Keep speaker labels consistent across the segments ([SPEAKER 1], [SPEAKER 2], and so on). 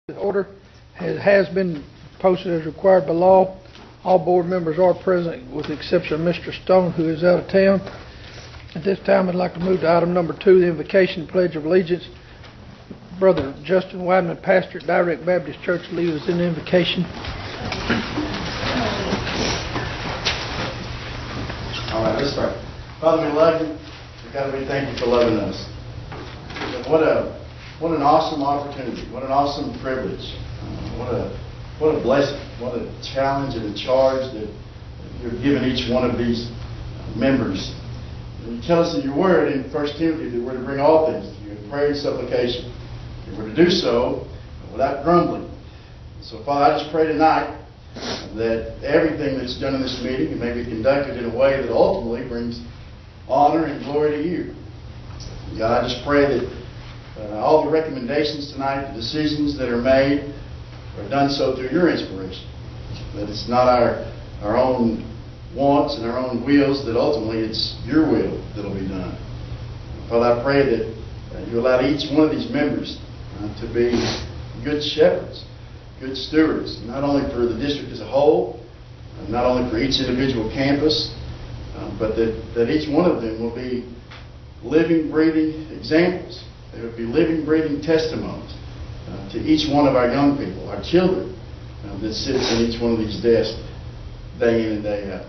[SPEAKER 1] The order has been posted as required by law. All board members are present with the exception of Mr. Stone, who is out of town. At this time, I'd like to move to item number 2, the invocation Pledge of Allegiance. Brother Justin Wideman, pastor at Direct Baptist Church, leads us in the invocation.
[SPEAKER 2] All right, let's start. Father, we love you. God, we thank you for loving us. What an awesome opportunity. What an awesome privilege. What a blessing. What a challenge and a charge that you've given each one of these members. And you tell us in your word in 1 Timothy that we're to bring all things to you in prayer and supplication. And we're to do so without grumbling. So, Father, I just pray tonight that everything that's done in this meeting may be conducted in a way that ultimately brings honor and glory to you. God, I just pray that all the recommendations tonight, the decisions that are made, are done so through your inspiration. That it's not our own wants and our own wills, that ultimately it's your will that will be done. Father, I pray that you allow each one of these members to be good shepherds, good stewards, not only for the district as a whole, not only for each individual campus, but that each one of them will be living, breathing examples. They would be living, breathing testimonies to each one of our young people, our children, that sits in each one of these desks day in and day out.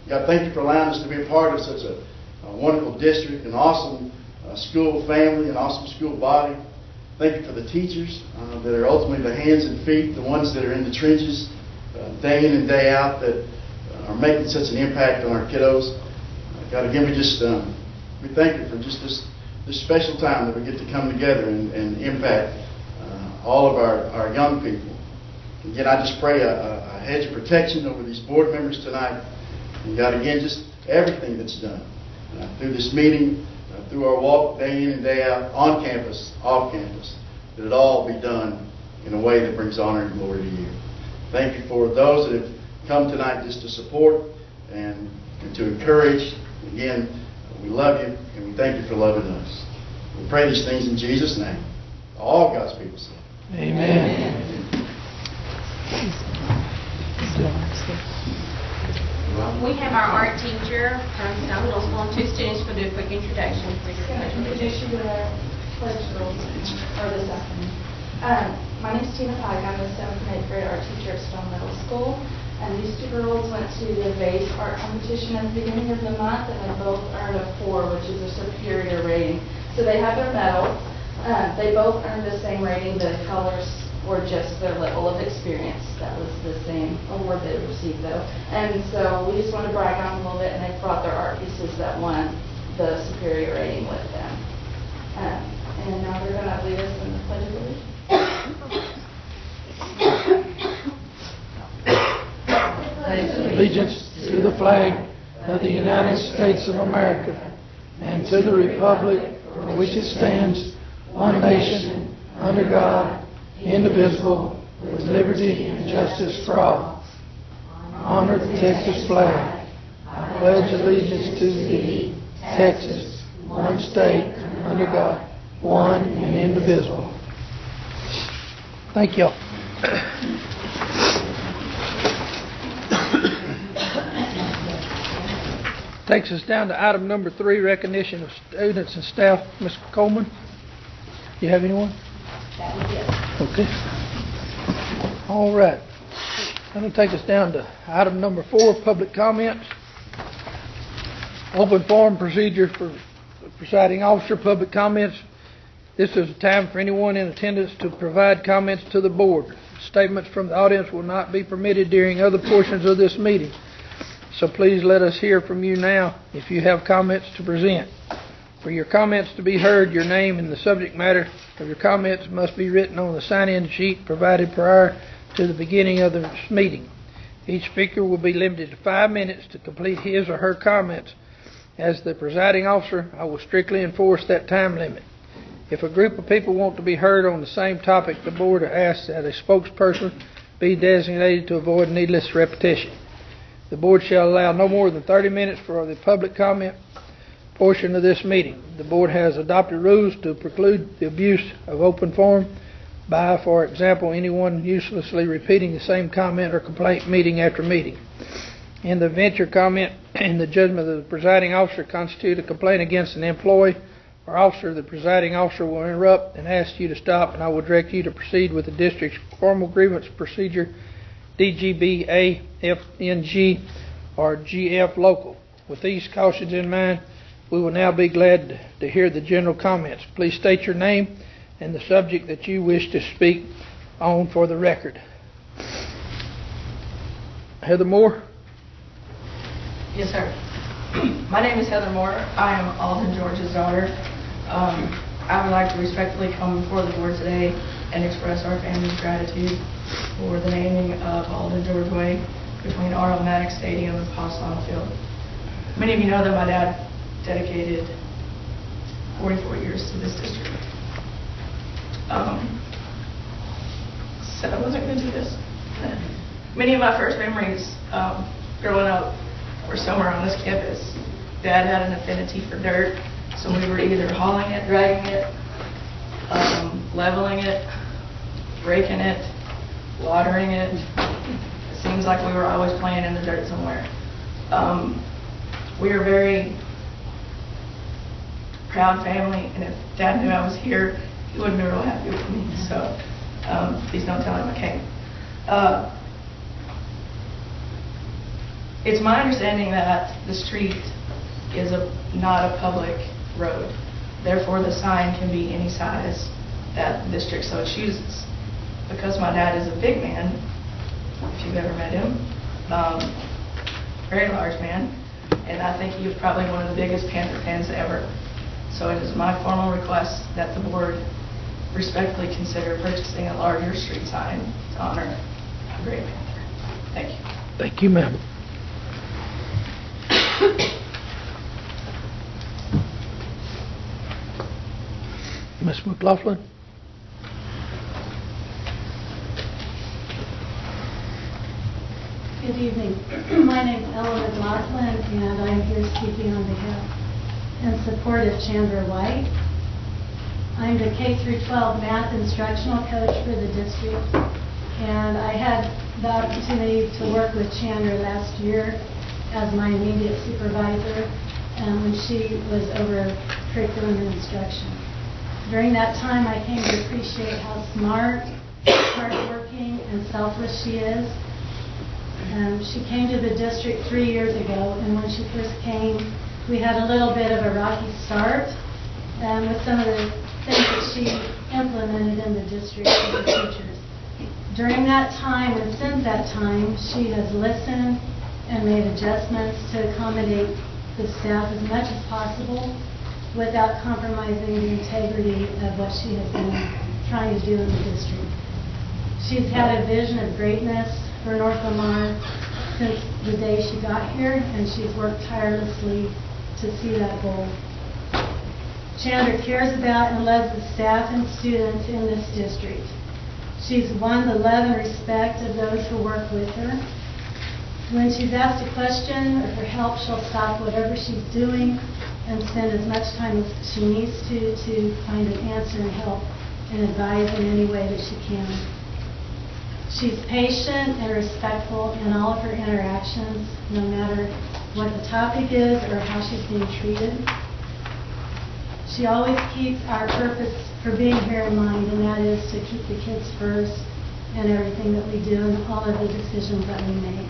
[SPEAKER 2] God, thank you for allowing us to be a part of such a wonderful district, an awesome school family, an awesome school body. Thank you for the teachers that are ultimately the hands and feet, the ones that are in the trenches day in and day out, that are making such an impact on our kiddos. God, again, we thank you for just this special time that we get to come together and impact all of our young people. Again, I just pray a hedge of protection over these board members tonight. And God, again, just everything that's done through this meeting, through our walk day in and day out, on campus, off campus, that it all be done in a way that brings honor and glory to you. Thank you for those that have come tonight just to support and to encourage. Again, we love you and we thank you for loving us. We pray these things in Jesus' name. All God's people say.
[SPEAKER 1] Amen.
[SPEAKER 3] We have our art teacher from Stone Middle School and 2 students will do a quick introduction.
[SPEAKER 4] Introduce you to the pledge rules for this afternoon. My name is Tina Pike. I'm the 7th and 8th grade art teacher at Stone Middle School. And these 2 girls went to the VASE art competition at the beginning of the month, and they both earned a 4, which is a superior rating. So they have their medal. They both earned the same rating. The colors were just their level of experience. That was the same award they received, though. And so we just want to brag on them a little bit, and they brought their art pieces that won the superior rating with them. And now they're going to lead us in the Pledge of Allegiance.
[SPEAKER 1] Allegiance to the flag of the United States of America and to the republic for which it stands, one nation, under God, indivisible, with liberty and justice for all. Honor the Texas flag. I pledge allegiance to thee, Texas, one state, under God, one and indivisible. Thank you. Takes us down to item number 3, recognition of students and staff. Ms. Coleman, do you have anyone? Okay. All right. That'll take us down to item number 4, public comments. Open forum procedure for the presiding officer, public comments. This is a time for anyone in attendance to provide comments to the board. Statements from the audience will not be permitted during other portions of this meeting. So please let us hear from you now if you have comments to present. For your comments to be heard, your name and the subject matter of your comments must be written on the sign-in sheet provided prior to the beginning of the meeting. Each speaker will be limited to 5 minutes to complete his or her comments. As the presiding officer, I will strictly enforce that time limit. If a group of people want to be heard on the same topic, the board asks that a spokesperson be designated to avoid needless repetition. The board shall allow no more than 30 minutes for the public comment portion of this meeting. The board has adopted rules to preclude the abuse of open forum by, for example, anyone uselessly repeating the same comment or complaint meeting after meeting. In the event your comment in the judgment of the presiding officer constitute a complaint against an employee or officer, the presiding officer will interrupt and ask you to stop, and I will direct you to proceed with the district's formal grievance procedure, DGB, AFNG, or GF local. With these cautions in mind, we will now be glad to hear the general comments. Please state your name and the subject that you wish to speak on for the record. Heather Moore?
[SPEAKER 5] Yes, sir. My name is Heather Moore. I am Alden George's daughter. I would like to respectfully come before the board today and express our family's gratitude for the naming of Alden George Way between R.L. Maddox Stadium and Possum Field. Many of you know that my dad dedicated 44 years to this district. Said I wasn't going to do this. Many of my first memories growing up were somewhere on this campus. Dad had an affinity for dirt, so we were either hauling it, dragging it, leveling it, raking it, watering it. It seems like we were always playing in the dirt somewhere. We are a very proud family, and if Dad knew I was here, he wouldn't be real happy with me. So please don't tell him I came. It's my understanding that the street is not a public road. Therefore, the sign can be any size that the district so chooses. Because my dad is a big man, if you've ever met him, very large man, and I think he was probably one of the biggest Panther fans ever. So it is my formal request that the board respectfully consider purchasing a larger street sign to honor a great Panther. Thank you.
[SPEAKER 1] Thank you, ma'am. Ms. McLaughlin?
[SPEAKER 6] Good evening. My name is Ella McLaughlin, and I'm here speaking on behalf and support of Chandra White. I'm the K-12 math instructional coach for the district, and I had the opportunity to work with Chandra last year as my immediate supervisor when she was over curriculum and instruction. During that time, I came to appreciate how smart, hardworking, and selfless she is. She came to the district 3 years ago, and when she first came, we had a little bit of a rocky start with some of the things that she implemented in the district for the teachers. During that time, and since that time, she has listened and made adjustments to accommodate the staff as much as possible without compromising the integrity of what she has been trying to do in the district. She's had a vision of greatness for North Lamar since the day she got here, and she's worked tirelessly to see that goal. Chandra cares about and loves the staff and students in this district. She's won the love and respect of those who work with her. When she's asked a question or for help, she'll stop whatever she's doing and spend as much time as she needs to find an answer and help and advise in any way that she can. She's patient and respectful in all of her interactions, no matter what the topic is or how she's being treated. She always keeps our purpose for being here in mind, and that is to keep the kids first in everything that we do and all of the decisions that we make.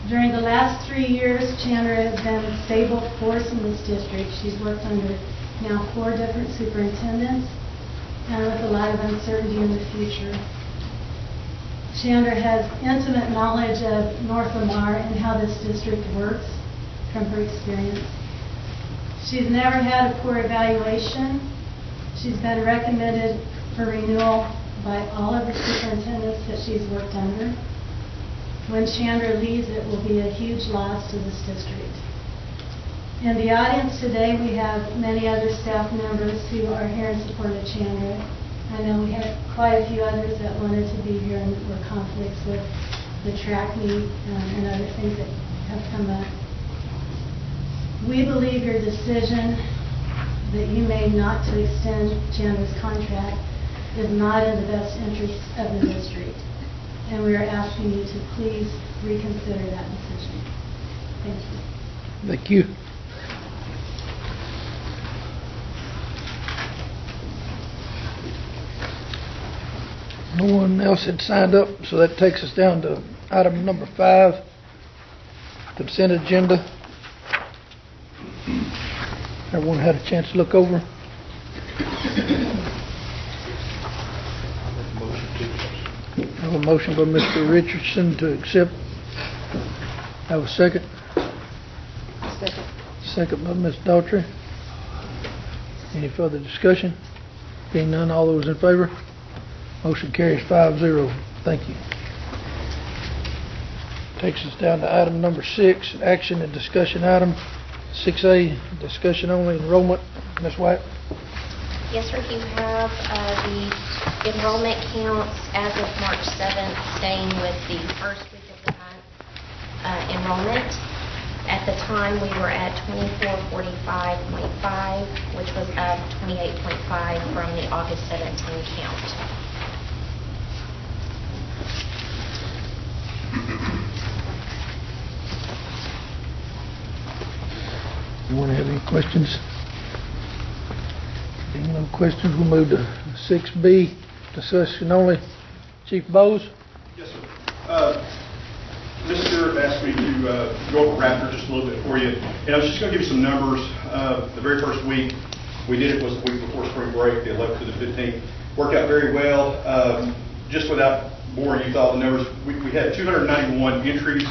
[SPEAKER 6] During the last 3 years, Chandra has been a stable force in this district. She's worked under now 4 different superintendents and with a lot of uncertainty in the future. Chandra has intimate knowledge of North Lamar and how this district works from her experience. She's never had a poor evaluation. She's been recommended for renewal by all of the superintendents that she's worked under. When Chandra leaves, it will be a huge loss to this district. In the audience today, we have many other staff members who are here in support of Chandra. I know we had quite a few others that wanted to be here and were conflicts with the track meet and other things that have come up. We believe your decision that you made not to extend Chandra's contract is not in the best interest of the district. And we are asking you to please reconsider that decision. Thank you.
[SPEAKER 1] Thank you. No one else had signed up, so that takes us down to item number 5, consent agenda. Everyone had a chance to look over? I have a motion by Mr. Richardson to accept. Have a second?
[SPEAKER 7] Second.
[SPEAKER 1] Second by Ms. Daughtry. Any further discussion? Being none, all those in favor? Motion carries 5-0. Thank you. Takes us down to item number 6, action and discussion item. 6A, discussion only enrollment. Ms. White?
[SPEAKER 3] Yes, sir, you have the enrollment counts as of March 7th, staying with the first week of the month enrollment. At the time, we were at 2445.5, which was up 28.5 from the August 17 count.
[SPEAKER 1] Anyone have any questions? Being no questions, we'll move to 6B, discussion only. Chief Bowes?
[SPEAKER 8] Yes, sir. Mr. Stewart asked me to go over Raptor just a little bit for you. And I was just going to give you some numbers. The very first week we did it was the week before spring break, the 11th to the 15th. Worked out very well. Just without boring you with all the numbers, we had 291 entries,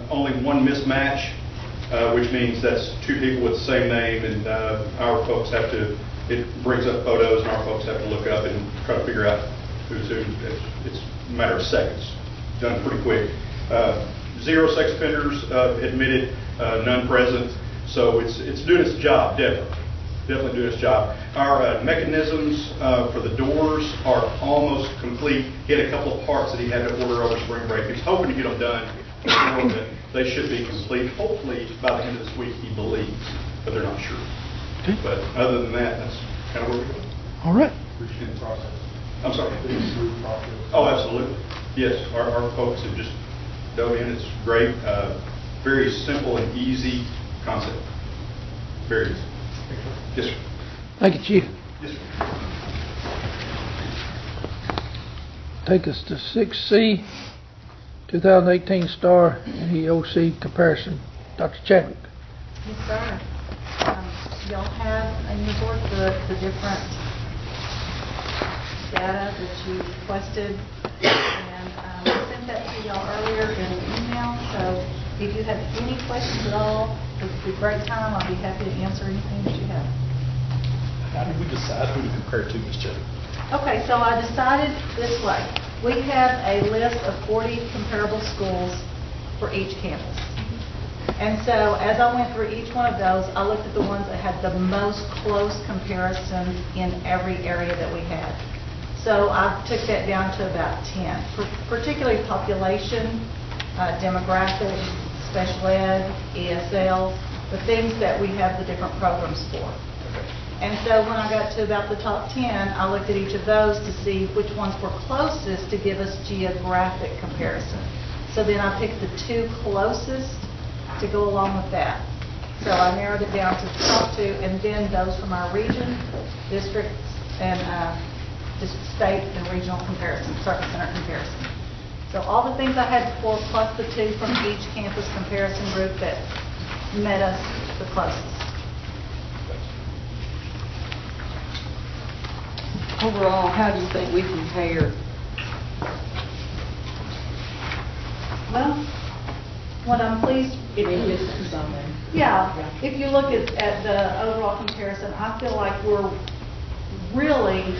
[SPEAKER 8] only one mismatch. Which means that's 2 people with the same name, and our folks have to, it brings up photos, and our folks have to look up and try to figure out who's who. It's a matter of seconds, done pretty quick. 0 sex offenders admitted, none present, so it's doing its job, definitely doing its job. Our mechanisms for the doors are almost complete. He had a couple of parts that he had to order over spring break. He was hoping to get them done before, but they should be complete, hopefully by the end of this week, he believes, but they're not sure.
[SPEAKER 1] Okay.
[SPEAKER 8] But other than that, that's kind of where we're going.
[SPEAKER 1] All right.
[SPEAKER 8] I'm sorry. Oh, absolutely. Yes, our folks have just dove in. It's great. Very simple and easy concept. Very easy. Yes, sir.
[SPEAKER 1] Thank you, Chief.
[SPEAKER 8] Yes, sir.
[SPEAKER 1] Take us to 6C, 2018 STAR and EOC comparison. Dr. Chadwick.
[SPEAKER 7] Yes, sir. Y'all have in your board the different data that you requested, and I sent that to y'all earlier in an email, so if you have any questions at all, it's a great time. I'll be happy to answer anything that you have.
[SPEAKER 9] How did we decide who to compare to, Ms. Chadwick?
[SPEAKER 7] Okay, so I decided this way. We have a list of 40 comparable schools for each campus. And so as I went through each one of those, I looked at the ones that had the most close comparisons in every area that we had. So I took that down to about 10, particularly population, demographics, special ed, ESL, the things that we have the different programs for. And so when I got to about the top 10, I looked at each of those to see which ones were closest to give us geographic comparison. So then I picked the 2 closest to go along with that. So I narrowed it down to the top 2, and then those from our region, districts, and just state and regional comparison, circuit center comparison. So all the things I had before, plus the 2 from each campus comparison group that met us the closest.
[SPEAKER 10] Overall, how do you think we compare?
[SPEAKER 7] Well, what I'm pleased, if you look at the overall comparison, I feel like we're really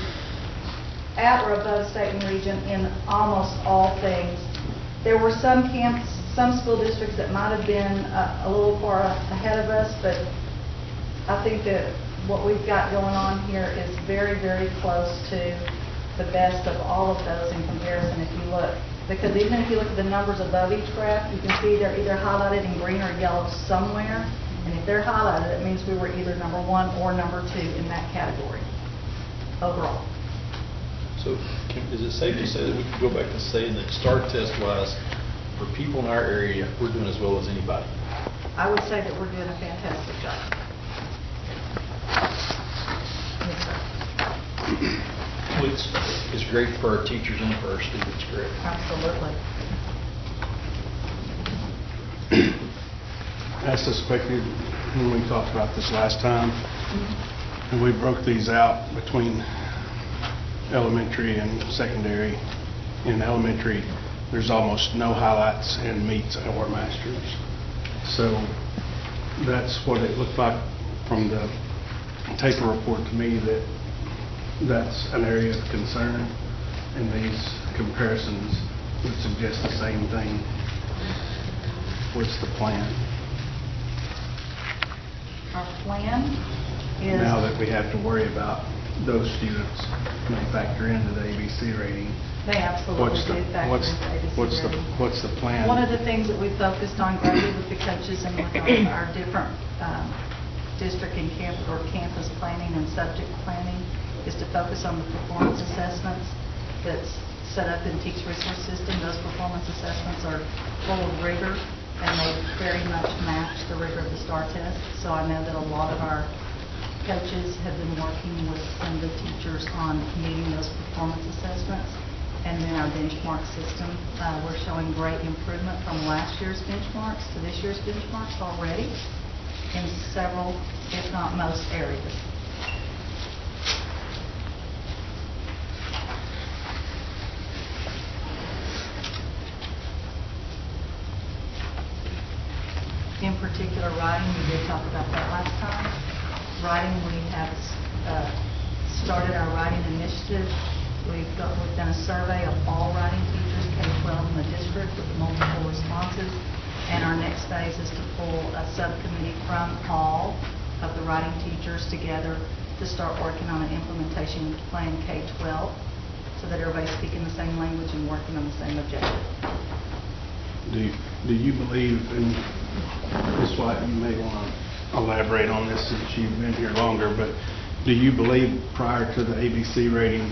[SPEAKER 7] at or above state and region in almost all things. There were some school districts that might have been a little far ahead of us, but I think that what we've got going on here is very, very close to the best of all of those in comparison if you look. Because even if you look at the numbers above each graph, you can see they're either highlighted in green or yellow somewhere. And if they're highlighted, it means we were either number 1 or number 2 in that category overall.
[SPEAKER 9] So is it safe to say that we can go back to saying that STAR test wise, for people in our area, we're doing as well as anybody?
[SPEAKER 7] I would say that we're doing a fantastic job. Yes, sir.
[SPEAKER 9] It's great for our teachers and for our students, correct?
[SPEAKER 7] Absolutely.
[SPEAKER 11] I suspected when we talked about this last time, and we broke these out between elementary and secondary. In elementary, there's almost no highlights in meets or masters. So that's what it looked like from the taper report to me, that that's an area of concern, and these comparisons would suggest the same thing. What's the plan?
[SPEAKER 7] Our plan is...
[SPEAKER 11] Now that we have to worry about those students, may factor into the ABC rating.
[SPEAKER 7] They absolutely do factor into ABC rating.
[SPEAKER 11] What's the plan?
[SPEAKER 7] One of the things that we focused on greatly with the coaches and with our different district and campus planning and subject planning is to focus on the performance assessments that's set up in Teach Resource System. Those performance assessments are full of rigor, and they very much match the rigor of the STAR test. So I know that a lot of our coaches have been working with some of the teachers on meeting those performance assessments. And then our benchmark system, we're showing great improvement from last year's benchmarks to this year's benchmarks already in several, if not most, areas. In particular, writing, we did talk about that last time. Writing, we have started our writing initiative. We've done a survey of all writing teachers, K-12 in the district, with multiple responses. And our next phase is to pull a subcommittee from all of the writing teachers together to start working on an implementation plan K-12 so that everybody's speaking the same language and working on the same objective.
[SPEAKER 11] Do you believe, and Ms. White, you may want to elaborate on this since you've been here longer, but do you believe prior to the ABC rating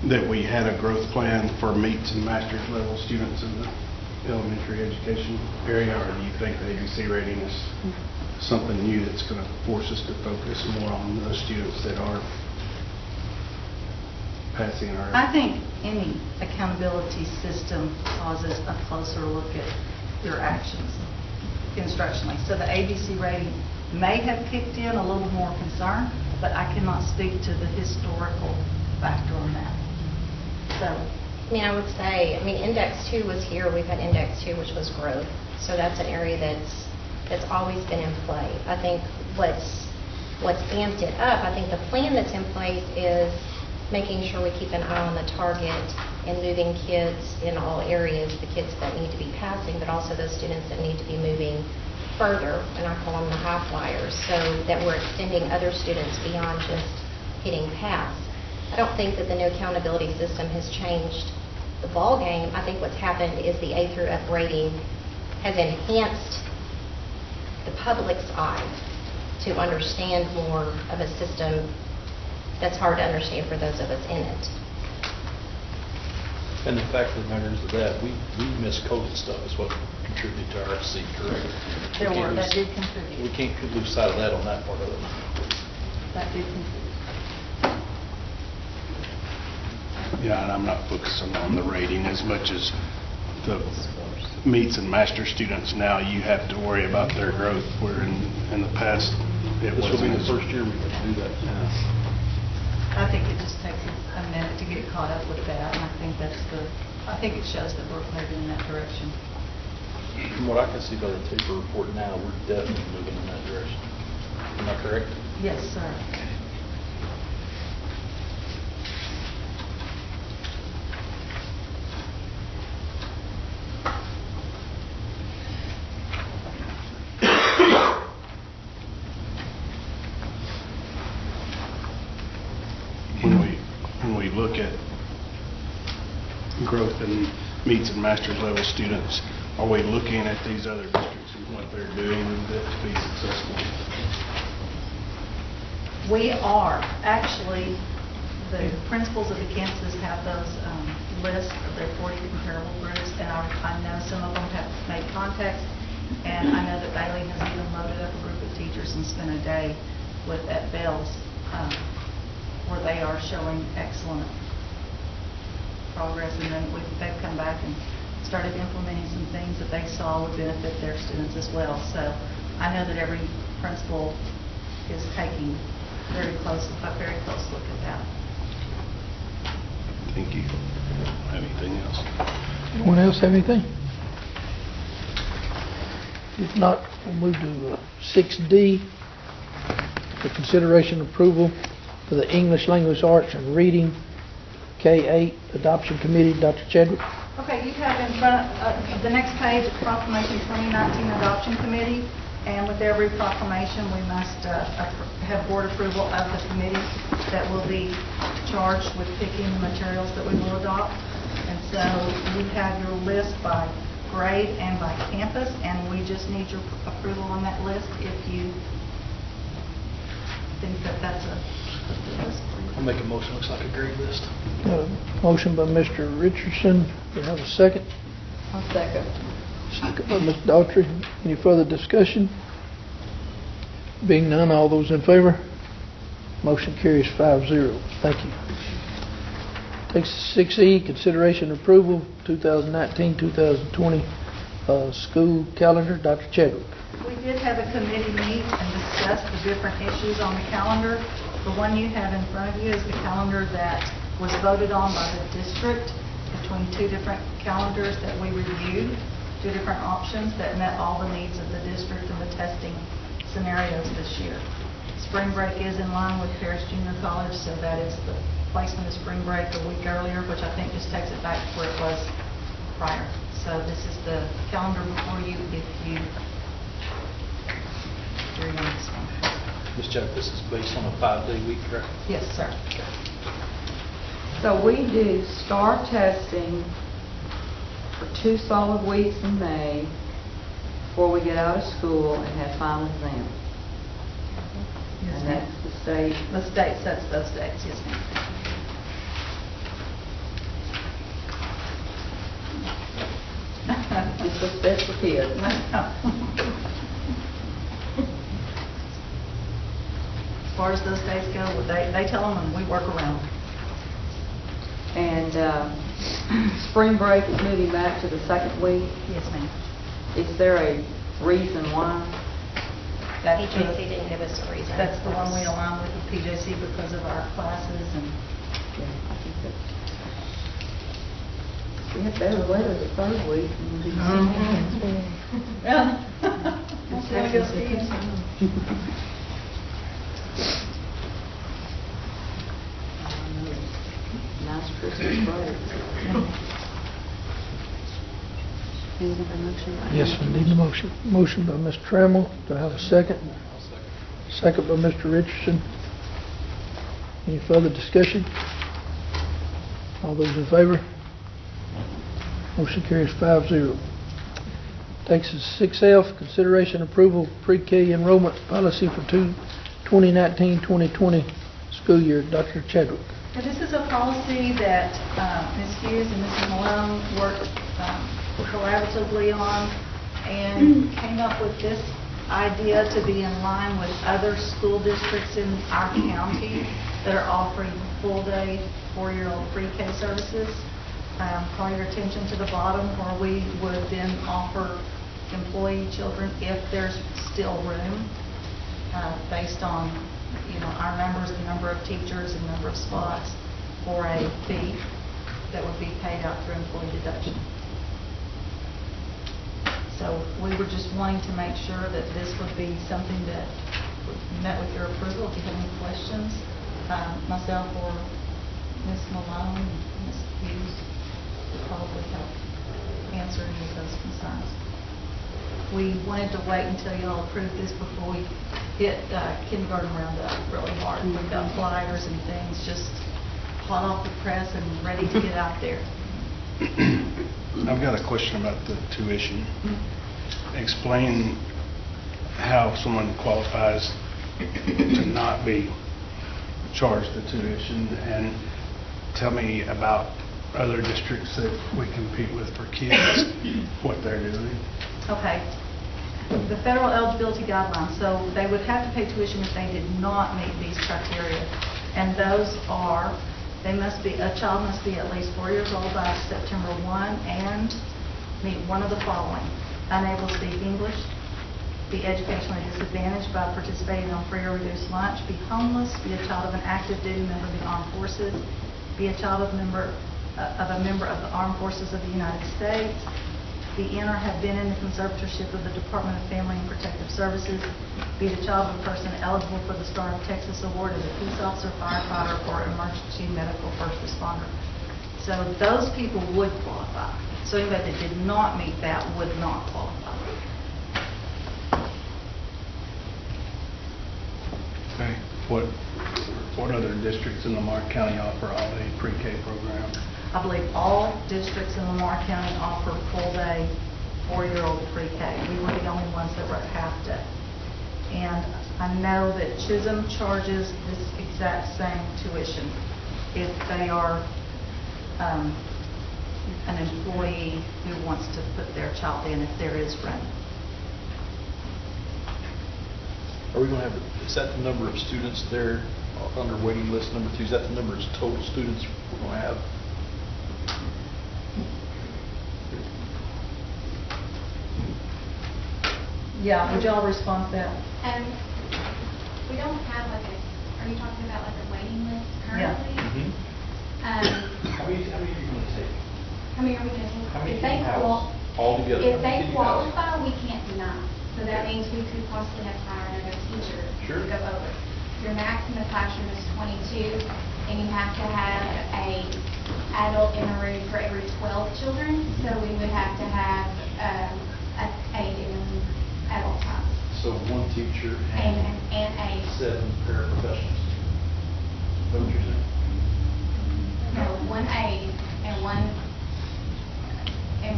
[SPEAKER 11] that we had a growth plan for meets and master's level students in the elementary education area, or do you think the ABC rating is something new that's going to force us to focus more on those students that are passing our...
[SPEAKER 7] I think any accountability system causes a closer look at your actions instructionally. So the ABC rating may have kicked in a little more concern, but I cannot speak to the historical factor on that. So,
[SPEAKER 3] I mean, I would say, Index 2 was here. We've had Index 2, which was growth. So that's an area that's always been in play. I think what's amped it up, I think the plan that's in place is making sure we keep an eye on the target and moving kids in all areas, the kids that need to be passing, but also those students that need to be moving further, and I call them the high flyers, so that we're extending other students beyond just hitting pass. I don't think that the new accountability system has changed the ball game. I think what's happened is the A through F rating has enhanced the public's eye to understand more of a system that's hard to understand for those of us in it.
[SPEAKER 9] And the fact of the matter is that we missed COVID stuff is what contributed to our seat, correct?
[SPEAKER 7] that did contribute.
[SPEAKER 9] We can't lose sight of that on that part of it.
[SPEAKER 7] That did contribute.
[SPEAKER 11] Yeah, and I'm not focusing on the rating as much as the meets and master students. Now you have to worry about their growth, where in the past it
[SPEAKER 9] This will be
[SPEAKER 11] wasn't.
[SPEAKER 9] the first year we get to do that.
[SPEAKER 7] I think it just takes a minute to get caught up with that, and I think it shows that we're moving in that direction.
[SPEAKER 9] From what I can see by the taper report now, we're definitely moving in that direction. Am I correct?
[SPEAKER 7] Yes, sir.
[SPEAKER 11] When we look at growth in meets and master's level students, are we looking at these other districts and what they're doing to be successful?
[SPEAKER 7] We are. Actually, the principals of the campuses have those lists of their 40 comparable groups, and I know some of them have made contacts, and I know that Bailey has even loaded up a group of teachers and spent a day at Bell's, where they are showing excellent progress, and then they've come back and started implementing some things that they saw would benefit their students as well. So I know that every principal is taking a very close look at that.
[SPEAKER 11] Thank you. Anything else?
[SPEAKER 1] Anyone else have anything? If not, we'll move to 6D, for consideration approval for the English Language Arts and Reading K-8 Adoption Committee. Dr. Chadwick.
[SPEAKER 7] Okay, you have in front of the next page, Proclamation 2019 Adoption Committee, and with every proclamation, we must have board approval of the committee that will be charged with picking the materials that we will adopt. And so you have your list by grade and by campus, and we just need your approval on that list if you think that that's a good list.
[SPEAKER 9] I'll make a motion, looks like a great list.
[SPEAKER 1] Motion by Mr. Richardson. Do I have a second?
[SPEAKER 10] I'll second.
[SPEAKER 1] Second by Ms. Daughtry. Any further discussion? Being none, all those in favor? Motion carries 5-0. Thank you. Takes us to 6E, consideration approval 2019-2020 school calendar. Dr. Chadwick.
[SPEAKER 7] We did have a committee meet and discuss the different issues on the calendar. The one you have in front of you is the calendar that was voted on by the district between two different calendars that we reviewed, two different options that met all the needs of the district and the testing scenarios this year. Spring break is in line with Paris Junior College, so that is the placement of spring break a week earlier, which I think just takes it back to where it was prior. So this is the calendar before you if you agree on this one.
[SPEAKER 9] Ms. Chadwick, this is based on a 5-day week, correct?
[SPEAKER 7] Yes, sir.
[SPEAKER 10] So we do STAR testing for 2 solid weeks in May before we get out of school and have final exam.
[SPEAKER 7] Yes,
[SPEAKER 10] And
[SPEAKER 7] ma'am.
[SPEAKER 10] that's the state.
[SPEAKER 7] The state sets those dates, yes, ma'am.
[SPEAKER 10] It's what's best for kids.
[SPEAKER 7] As far as those dates go, they tell them and we work around them.
[SPEAKER 10] And spring break is moving back to the second week.
[SPEAKER 7] Yes, ma'am.
[SPEAKER 10] Is there a reason why?
[SPEAKER 7] That's
[SPEAKER 3] PJC didn't give us a reason.
[SPEAKER 7] That's the one we align with PJC because of our classes and.
[SPEAKER 10] Yeah, I think that's. We have better weather the third week.
[SPEAKER 7] Yeah. We'll see how it goes for you.
[SPEAKER 10] Nice Christmas break.
[SPEAKER 1] Yes, we need a motion. Motion by Mr. Trammell. Do I have a second? Second by Mr. Richardson. Any further discussion? All those in favor? Motion carries 5-0. Takes us to 6F, consideration approval of pre-K enrollment policy for 2019-2020 school year. Dr. Chadwick.
[SPEAKER 7] And this is a policy that Ms. Hughes and Mrs. Malone worked collaboratively on and came up with this idea to be in line with other school districts in our county that are offering full-day 4-year-old pre-K services. Call your attention to the bottom where we would then offer employee children if there's still room based on our numbers, the number of teachers and number of spots for a fee that would be paid out through employee deduction. So we were just wanting to make sure that this would be something that met with your approval. If you have any questions, myself or Ms. Malone, Ms. Hughes would probably help answer any of those concerns. We wanted to wait until you all approved this before we hit kindergarten roundup really hard. We've got flyers and things just hot off the press and ready to get out there.
[SPEAKER 11] I've got a question about the tuition. Explain how someone qualifies to not be charge the tuition, and tell me about other districts that we compete with for kids, what they're doing.
[SPEAKER 7] Okay. The federal eligibility guidelines, so they would have to pay tuition if they did not meet these criteria. And those are, a child must be at least 4 years old by September 1 and meet one of the following: unable to speak English, be educationally disadvantaged by participating on free or reduced lunch, be homeless, be a child of an active duty member of the armed forces, be a child of a member of the armed forces of the United States, be in or have been in the conservatorship of the Department of Family and Protective Services, be the child of a person eligible for the Star of Texas Award as a peace officer, firefighter, or emergency medical first responder. So those people would qualify. So anybody that did not meet that would not qualify.
[SPEAKER 11] Okay. What other districts in Lamar County offer all-day pre-K program?
[SPEAKER 7] I believe all districts in Lamar County offer full-day 4-year-old pre-K. We were the only ones that were at half-day. And I know that Chisholm charges this exact same tuition if they are an employee who wants to put their child in, if there is room.
[SPEAKER 9] Are we going to have, is that the number of students there under waiting list number 2? Is that the number of total students we're going to have?
[SPEAKER 7] Yeah, would y'all respond to that?
[SPEAKER 12] We don't have are you talking about like a waiting list currently?
[SPEAKER 7] Yeah.
[SPEAKER 9] Mm-hmm.
[SPEAKER 12] How
[SPEAKER 9] many are you going to take?
[SPEAKER 12] How many are we going to take?
[SPEAKER 9] How many
[SPEAKER 12] If they
[SPEAKER 9] all together?
[SPEAKER 12] If they qualify, we can't deny. So that means we could possibly have to hire another teacher
[SPEAKER 9] Sure.
[SPEAKER 12] to go over. Your max in the classroom is 22, and you have to have a adult in a room for every 12 children. So we would have to have 8 in at all times.
[SPEAKER 9] So 1 teacher
[SPEAKER 12] And
[SPEAKER 9] 7 paraprofessionals. Is that what you're saying?
[SPEAKER 12] No, 1 aide and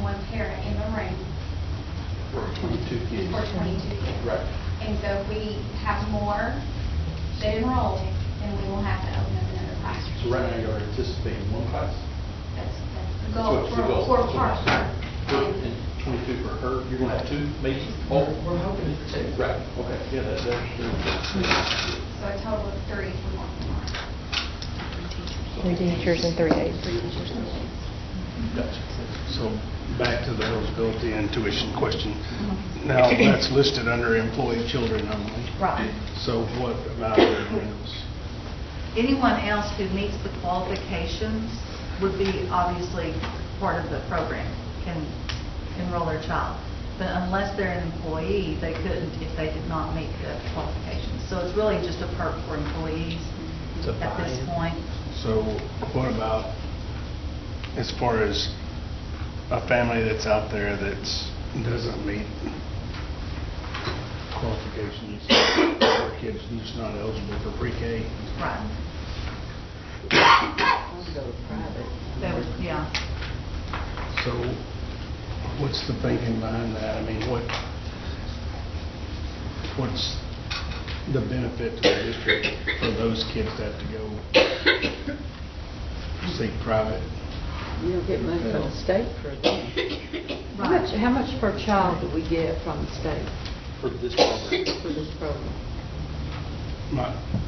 [SPEAKER 12] one parent in the room
[SPEAKER 9] For 22 kids.
[SPEAKER 12] for 22 kids.
[SPEAKER 9] Right.
[SPEAKER 12] And so if we have more that enroll, then we will have to open up another classroom.
[SPEAKER 9] So right now you're anticipating 1 class?
[SPEAKER 12] That's the
[SPEAKER 9] That's
[SPEAKER 12] goal
[SPEAKER 9] what the goal.
[SPEAKER 12] for part.
[SPEAKER 9] And 22 for her, you're going to have 2, maybe? Oh, we're hoping for 2. Right, okay, yeah, that's true.
[SPEAKER 12] So a total of 3 for one.
[SPEAKER 13] 3 teachers and 3 aides.
[SPEAKER 9] Gotcha.
[SPEAKER 11] So back to the eligibility and tuition question. Now, that's listed under employee children only.
[SPEAKER 7] Right.
[SPEAKER 11] So what about everyone else?
[SPEAKER 7] Anyone else who meets the qualifications would be obviously part of the program, can enroll their child. But unless they're an employee, they couldn't if they did not meet the qualifications. So it's really just a perk for employees at this point.
[SPEAKER 11] So what about as far as a family that's out there that doesn't meet qualifications, our kids just not eligible for pre-K?
[SPEAKER 7] Right. They would, yeah.
[SPEAKER 11] So what's the thinking behind that? I mean, what's the benefit to the district for those kids to have to go seek private?
[SPEAKER 10] You don't get money from the state for that. How much per child do we get from the state
[SPEAKER 9] For this program?
[SPEAKER 10] for this program?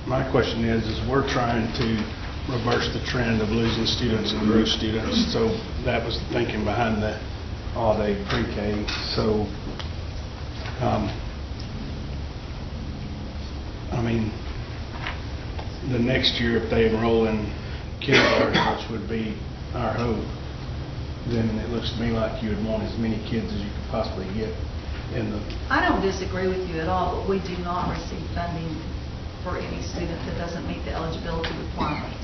[SPEAKER 11] My question is we're trying to reverse the trend of losing students and grow students. So that was the thinking behind the all-day pre-K. So, I mean, the next year if they enroll in kindergarten, which would be our hope, then it looks to me like you would want as many kids as you could possibly get in the...
[SPEAKER 7] I don't disagree with you at all, but we do not receive funding for any student that doesn't meet the eligibility requirements.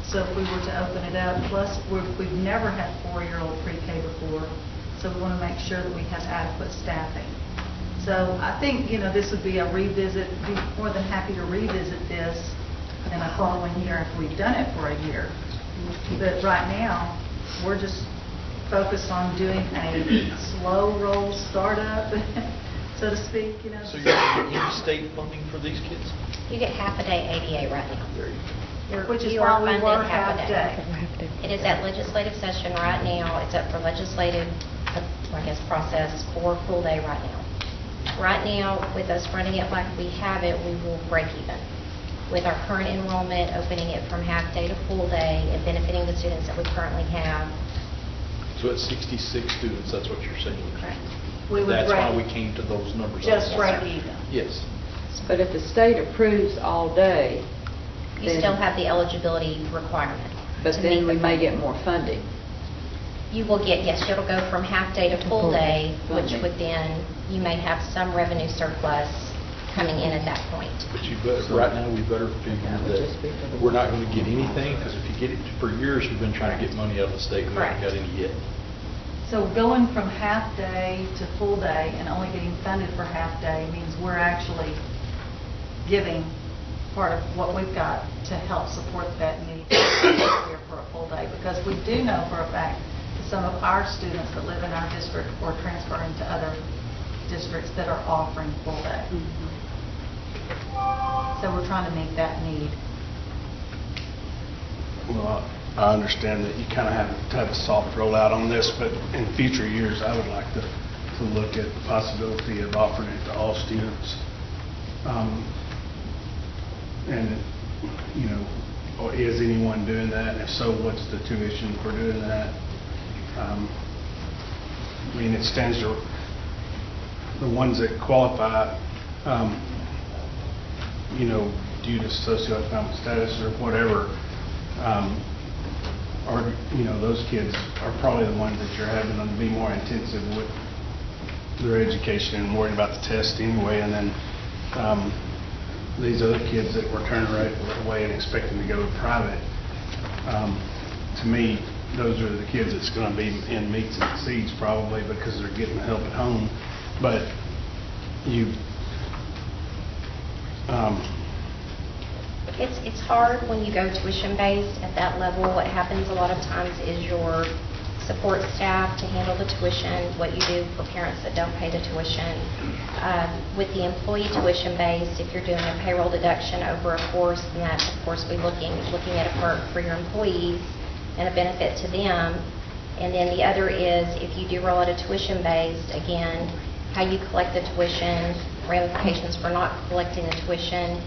[SPEAKER 7] So if we were to open it up, plus we've never had 4-year-old pre-K before, so we want to make sure that we have adequate staffing. So I think, this would be a revisit, be more than happy to revisit this in the following year if we've done it for a year. But right now, we're just focused on doing a slow roll startup, so to speak,
[SPEAKER 9] So you're getting any state funding for these kids?
[SPEAKER 3] You get half a day ADA right now.
[SPEAKER 9] There you go.
[SPEAKER 7] Which is
[SPEAKER 3] You
[SPEAKER 7] why
[SPEAKER 3] are
[SPEAKER 7] we
[SPEAKER 3] funded
[SPEAKER 7] were
[SPEAKER 3] half a
[SPEAKER 7] half-day.
[SPEAKER 3] It is at legislative session right now. It's up for legislative, I guess, process for full day right now. Right now, with us running it like we have it, we will break even. With our current enrollment, opening it from half day to full day and benefiting the students that we currently have.
[SPEAKER 9] So at 66 students, that's what you're saying?
[SPEAKER 3] Correct.
[SPEAKER 7] We would
[SPEAKER 9] That's why we
[SPEAKER 7] break,
[SPEAKER 9] came to those numbers.
[SPEAKER 7] just
[SPEAKER 3] Yes,
[SPEAKER 7] break
[SPEAKER 3] sir.
[SPEAKER 7] even.
[SPEAKER 9] Yes.
[SPEAKER 10] But if the state approves all day,
[SPEAKER 3] You
[SPEAKER 10] then-
[SPEAKER 3] still have the eligibility requirement.
[SPEAKER 10] but
[SPEAKER 3] to
[SPEAKER 10] then
[SPEAKER 3] meet
[SPEAKER 10] we
[SPEAKER 3] the
[SPEAKER 10] may
[SPEAKER 3] funding.
[SPEAKER 10] get more funding.
[SPEAKER 3] You will get, yes, it'll go from half day to full day, which
[SPEAKER 10] Funding.
[SPEAKER 3] would then, you may have some revenue surplus coming in at that point.
[SPEAKER 9] But you better, right now, we better figure that we're not going to get anything, because if you get it, for years, we've been trying to get money out of the state, and we haven't got
[SPEAKER 3] Correct.
[SPEAKER 9] any yet.
[SPEAKER 7] So going from half-day to full day and only getting funded for half-day means we're actually giving part of what we've got to help support that need here for a full day. Because we do know for a fact that some of our students that live in our district or transferring to other districts that are offering full day. So we're trying to meet that need.
[SPEAKER 11] Well, I understand that you kind of have a soft rollout on this, but in future years, I would like to look at the possibility of offering it to all students. And, you know, or is anyone doing that? And if so, what's the tuition for doing that? I mean, it stands to, the ones that qualify, you know, due to socioeconomic status or whatever, or, you know, those kids are probably the ones that you're having to be more intensive with their education and worrying about the test anyway. And then these other kids that we're turning right away and expecting to go to private, to me, those are the kids that's going to be in meets and exceeds probably because they're getting the help at home. But you,
[SPEAKER 3] It's hard when you go tuition-based at that level. What happens a lot of times is your support staff to handle the tuition, what you do for parents that don't pay the tuition. With the employee tuition-based, if you're doing a payroll deduction over a course, then that's, of course, looking at a perk for your employees and a benefit to them. And then the other is, if you do roll out a tuition-based, again, how you collect the tuition, ramifications for not collecting the tuition,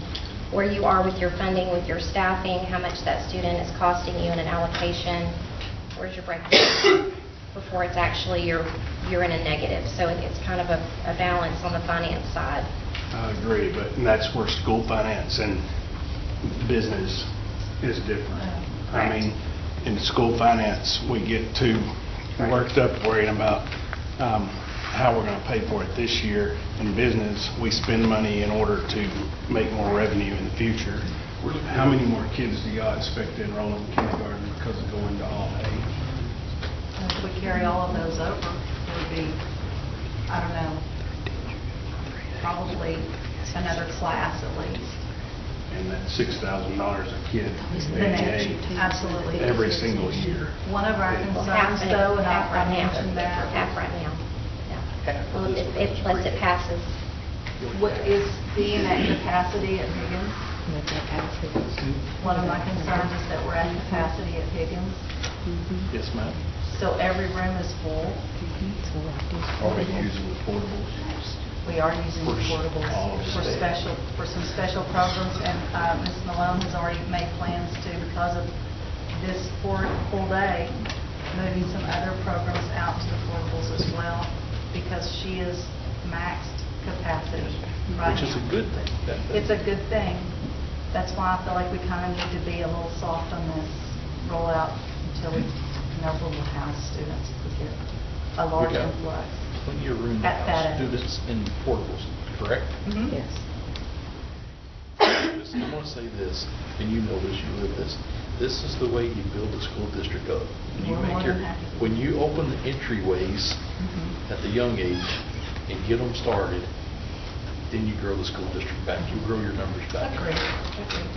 [SPEAKER 3] where you are with your funding, with your staffing, how much that student is costing you in an allocation, where's your breakdown before it's actually you're in a negative. So it's kind of a balance on the finance side.
[SPEAKER 11] I agree, but and that's where school finance and business is different. I mean, in school finance, we get too worked up worrying about how we're going to pay for it this year. In business, we spend money in order to make more revenue in the future. How many more kids do y'all expect to enroll in kindergarten because of going to all A?
[SPEAKER 7] If we carry all of those over, it would be, I don't know, probably another class at least.
[SPEAKER 11] And that's $6,000 a kid,
[SPEAKER 7] The next, absolutely.
[SPEAKER 11] every single year.
[SPEAKER 7] One of our concerns, though, and I mentioned that,
[SPEAKER 3] Half right now. Yeah. Well, unless it passes.
[SPEAKER 7] what is being at capacity at Higgins. One of my concerns is that we're at capacity at Higgins,
[SPEAKER 9] Yes, ma'am.
[SPEAKER 7] so every room is full.
[SPEAKER 9] Are we using the portables?
[SPEAKER 7] We are using the
[SPEAKER 9] For
[SPEAKER 7] portables
[SPEAKER 9] all of
[SPEAKER 7] for
[SPEAKER 9] staff.
[SPEAKER 7] some special programs, and Ms. Malone has already made plans to, because of this full day, moving some other programs out to the portables as well, because she is maxed capacity right
[SPEAKER 9] Which is a
[SPEAKER 7] now.
[SPEAKER 9] good thing.
[SPEAKER 7] It's a good thing. That's why I feel like we kind of need to be a little soft on this rollout until we know we'll house students to get a large
[SPEAKER 9] got
[SPEAKER 7] influx.
[SPEAKER 9] Plenty of room to
[SPEAKER 7] At that
[SPEAKER 9] house
[SPEAKER 7] end.
[SPEAKER 9] students in portables, correct?
[SPEAKER 10] Yes.
[SPEAKER 9] Listen, I'm going to say this, and you know this, you live this. This is the way you build a school district up. When you
[SPEAKER 7] We're more
[SPEAKER 9] make
[SPEAKER 7] than happy.
[SPEAKER 9] when you open the entryways at the young age and get them started, then you grow the school district back. You grow your numbers back.
[SPEAKER 7] Agreed.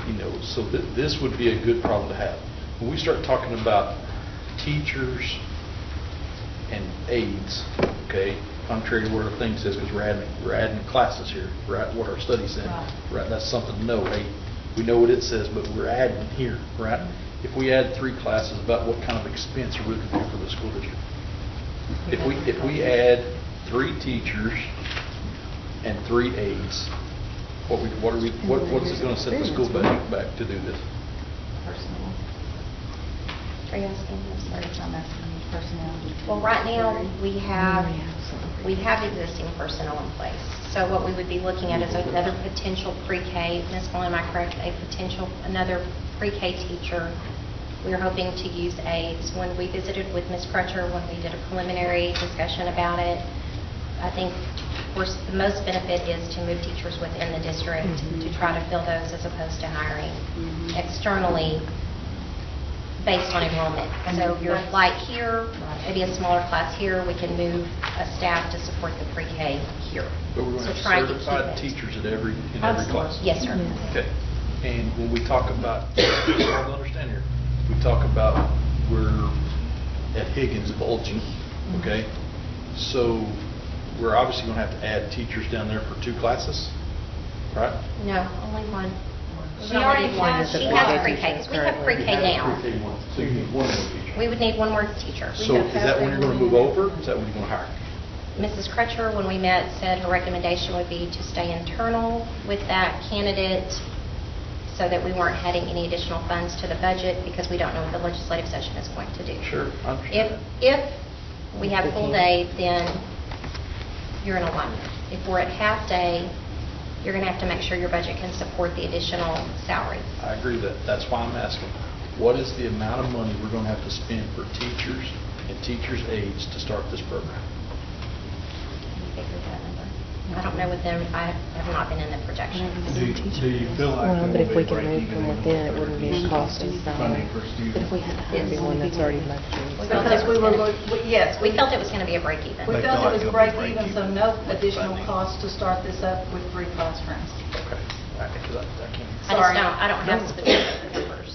[SPEAKER 9] You know, so this would be a good problem to have. When we start talking about teachers and aides, okay? Contrary to what our thing says, because we're adding classes here, right, what our study said. Right, that's something to know, hey, we know what it says, but we're adding here, right? If we add 3 classes, about what kind of expense are we looking for the school district? If we add 3 teachers and 3 aides, what is it going to set the school budget back to do this?
[SPEAKER 3] Personnel. Are you asking this?
[SPEAKER 7] I'm asking personnel.
[SPEAKER 3] Well, right now, we have existing personnel in place. So what we would be looking at is another potential pre-K, Ms. Mullen, am I correct, another pre-K teacher. We are hoping to use aides. When we visited with Ms. Crutcher, when we did a preliminary discussion about it, I think the most benefit is to move teachers within the district to try to fill those as opposed to hiring externally based on enrollment. So your flight here, maybe a smaller class here, we can move a staff to support the pre-K here.
[SPEAKER 9] But we're going to
[SPEAKER 3] try
[SPEAKER 9] have
[SPEAKER 3] to keep
[SPEAKER 9] certified
[SPEAKER 3] it.
[SPEAKER 9] teachers in every class?
[SPEAKER 3] Yes, sir.
[SPEAKER 9] Okay. And when we talk about, just so I understand here, we talk about we're at Higgins bulging, okay? So we're obviously going to have to add teachers down there for 2 classes, right?
[SPEAKER 3] No, only one.
[SPEAKER 7] She already has
[SPEAKER 3] She has pre-K, because we have pre-K now.
[SPEAKER 9] Pre-K one, so you need 1 more teacher.
[SPEAKER 3] We would need 1 more teacher.
[SPEAKER 9] So is that when you're going to move over, or is that when you're going to hire?
[SPEAKER 3] Mrs. Crutcher, when we met, said her recommendation would be to stay internal with that candidate so that we weren't adding any additional funds to the budget because we don't know what the legislative session is going to do.
[SPEAKER 9] Sure, I understand.
[SPEAKER 3] If we have full day, then you're in alignment. If we're at half day, you're going to have to make sure your budget can support the additional salary.
[SPEAKER 9] I agree with that. That's why I'm asking, what is the amount of money we're going to have to spend for teachers and teachers' aides to start this program?
[SPEAKER 3] Figure that number. I don't know with them. I have not been in the projections.
[SPEAKER 11] Do you feel like
[SPEAKER 13] But
[SPEAKER 11] there
[SPEAKER 13] if
[SPEAKER 11] will
[SPEAKER 13] we
[SPEAKER 11] be
[SPEAKER 13] can move from
[SPEAKER 11] break-even
[SPEAKER 13] within, it
[SPEAKER 11] for
[SPEAKER 13] wouldn't be a cost of
[SPEAKER 11] funding
[SPEAKER 13] salary.
[SPEAKER 11] for
[SPEAKER 13] But
[SPEAKER 11] students?
[SPEAKER 13] if we had to hire everyone that's already lecturing.
[SPEAKER 7] Because we were, yes,
[SPEAKER 3] We felt it was going to be a break even.
[SPEAKER 7] we
[SPEAKER 11] They
[SPEAKER 7] felt
[SPEAKER 11] feel
[SPEAKER 7] it was
[SPEAKER 11] like it'll
[SPEAKER 7] break
[SPEAKER 11] be
[SPEAKER 7] even, so
[SPEAKER 11] break-even
[SPEAKER 7] no
[SPEAKER 11] with
[SPEAKER 7] additional
[SPEAKER 11] funding.
[SPEAKER 7] cost to start this up with 3 classrooms.
[SPEAKER 9] Okay, because I can't.
[SPEAKER 3] I don't have specific numbers.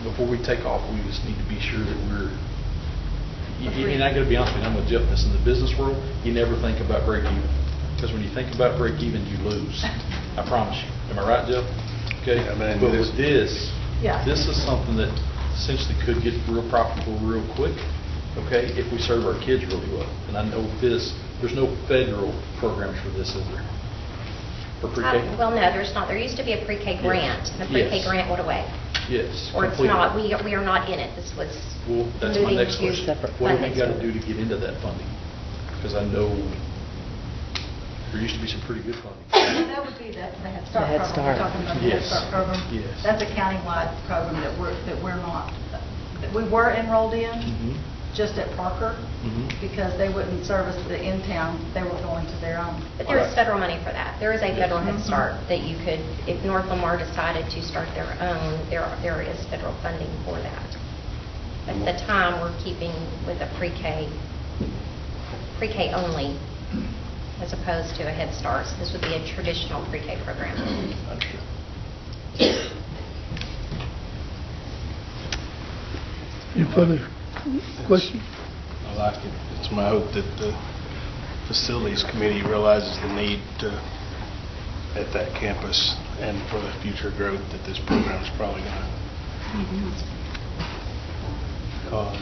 [SPEAKER 9] Before we take off, we just need to be sure that we're, and I got to be honest with you, I'm with Jeff, this in the business world, you never think about break even. Because when you think about break even, you lose. I promise you. Am I right, Jeff? Okay.
[SPEAKER 11] Yeah, man,
[SPEAKER 9] But with this,
[SPEAKER 7] Yeah.
[SPEAKER 9] this is something that essentially could get real profitable real quick, okay, if we serve our kids really well. And I know there's no federal programs for this, is there? For pre-K?
[SPEAKER 3] Well, no, there's not. There used to be a pre-K grant, and the pre-K
[SPEAKER 9] Yes.
[SPEAKER 3] grant went away.
[SPEAKER 9] Yes.
[SPEAKER 3] Or it's
[SPEAKER 9] completely.
[SPEAKER 3] not. We are not in it. This was
[SPEAKER 9] Well, that's my
[SPEAKER 3] moving
[SPEAKER 9] next
[SPEAKER 3] to
[SPEAKER 9] question.
[SPEAKER 3] separate
[SPEAKER 9] What have we
[SPEAKER 3] funding.
[SPEAKER 9] got to do to get into that funding? Because I know there used to be some pretty good funding.
[SPEAKER 7] That would be the Head Start
[SPEAKER 13] The Head
[SPEAKER 7] program.
[SPEAKER 13] Start.
[SPEAKER 7] We're talking about the Head
[SPEAKER 9] Yes.
[SPEAKER 7] Start program.
[SPEAKER 9] Yes.
[SPEAKER 7] That's a countywide program that we're not, that we were enrolled in,
[SPEAKER 9] Mhm.
[SPEAKER 7] just at Parker,
[SPEAKER 9] Mhm.
[SPEAKER 7] because they wouldn't service the in-town, they were going to their own.
[SPEAKER 3] But there is federal money for that. There is a
[SPEAKER 9] Yes.
[SPEAKER 3] federal Head Start that you could, if North Lamar decided to start their own, there is federal funding for that. At the time, we're keeping with a pre-K only, as opposed to a Head Start. So this would be a traditional pre-K program.
[SPEAKER 9] Understood.
[SPEAKER 1] Any further questions?
[SPEAKER 11] I like it. It's my hope that the Facilities Committee realizes the need at that campus and for the future growth that this program is probably going to cause.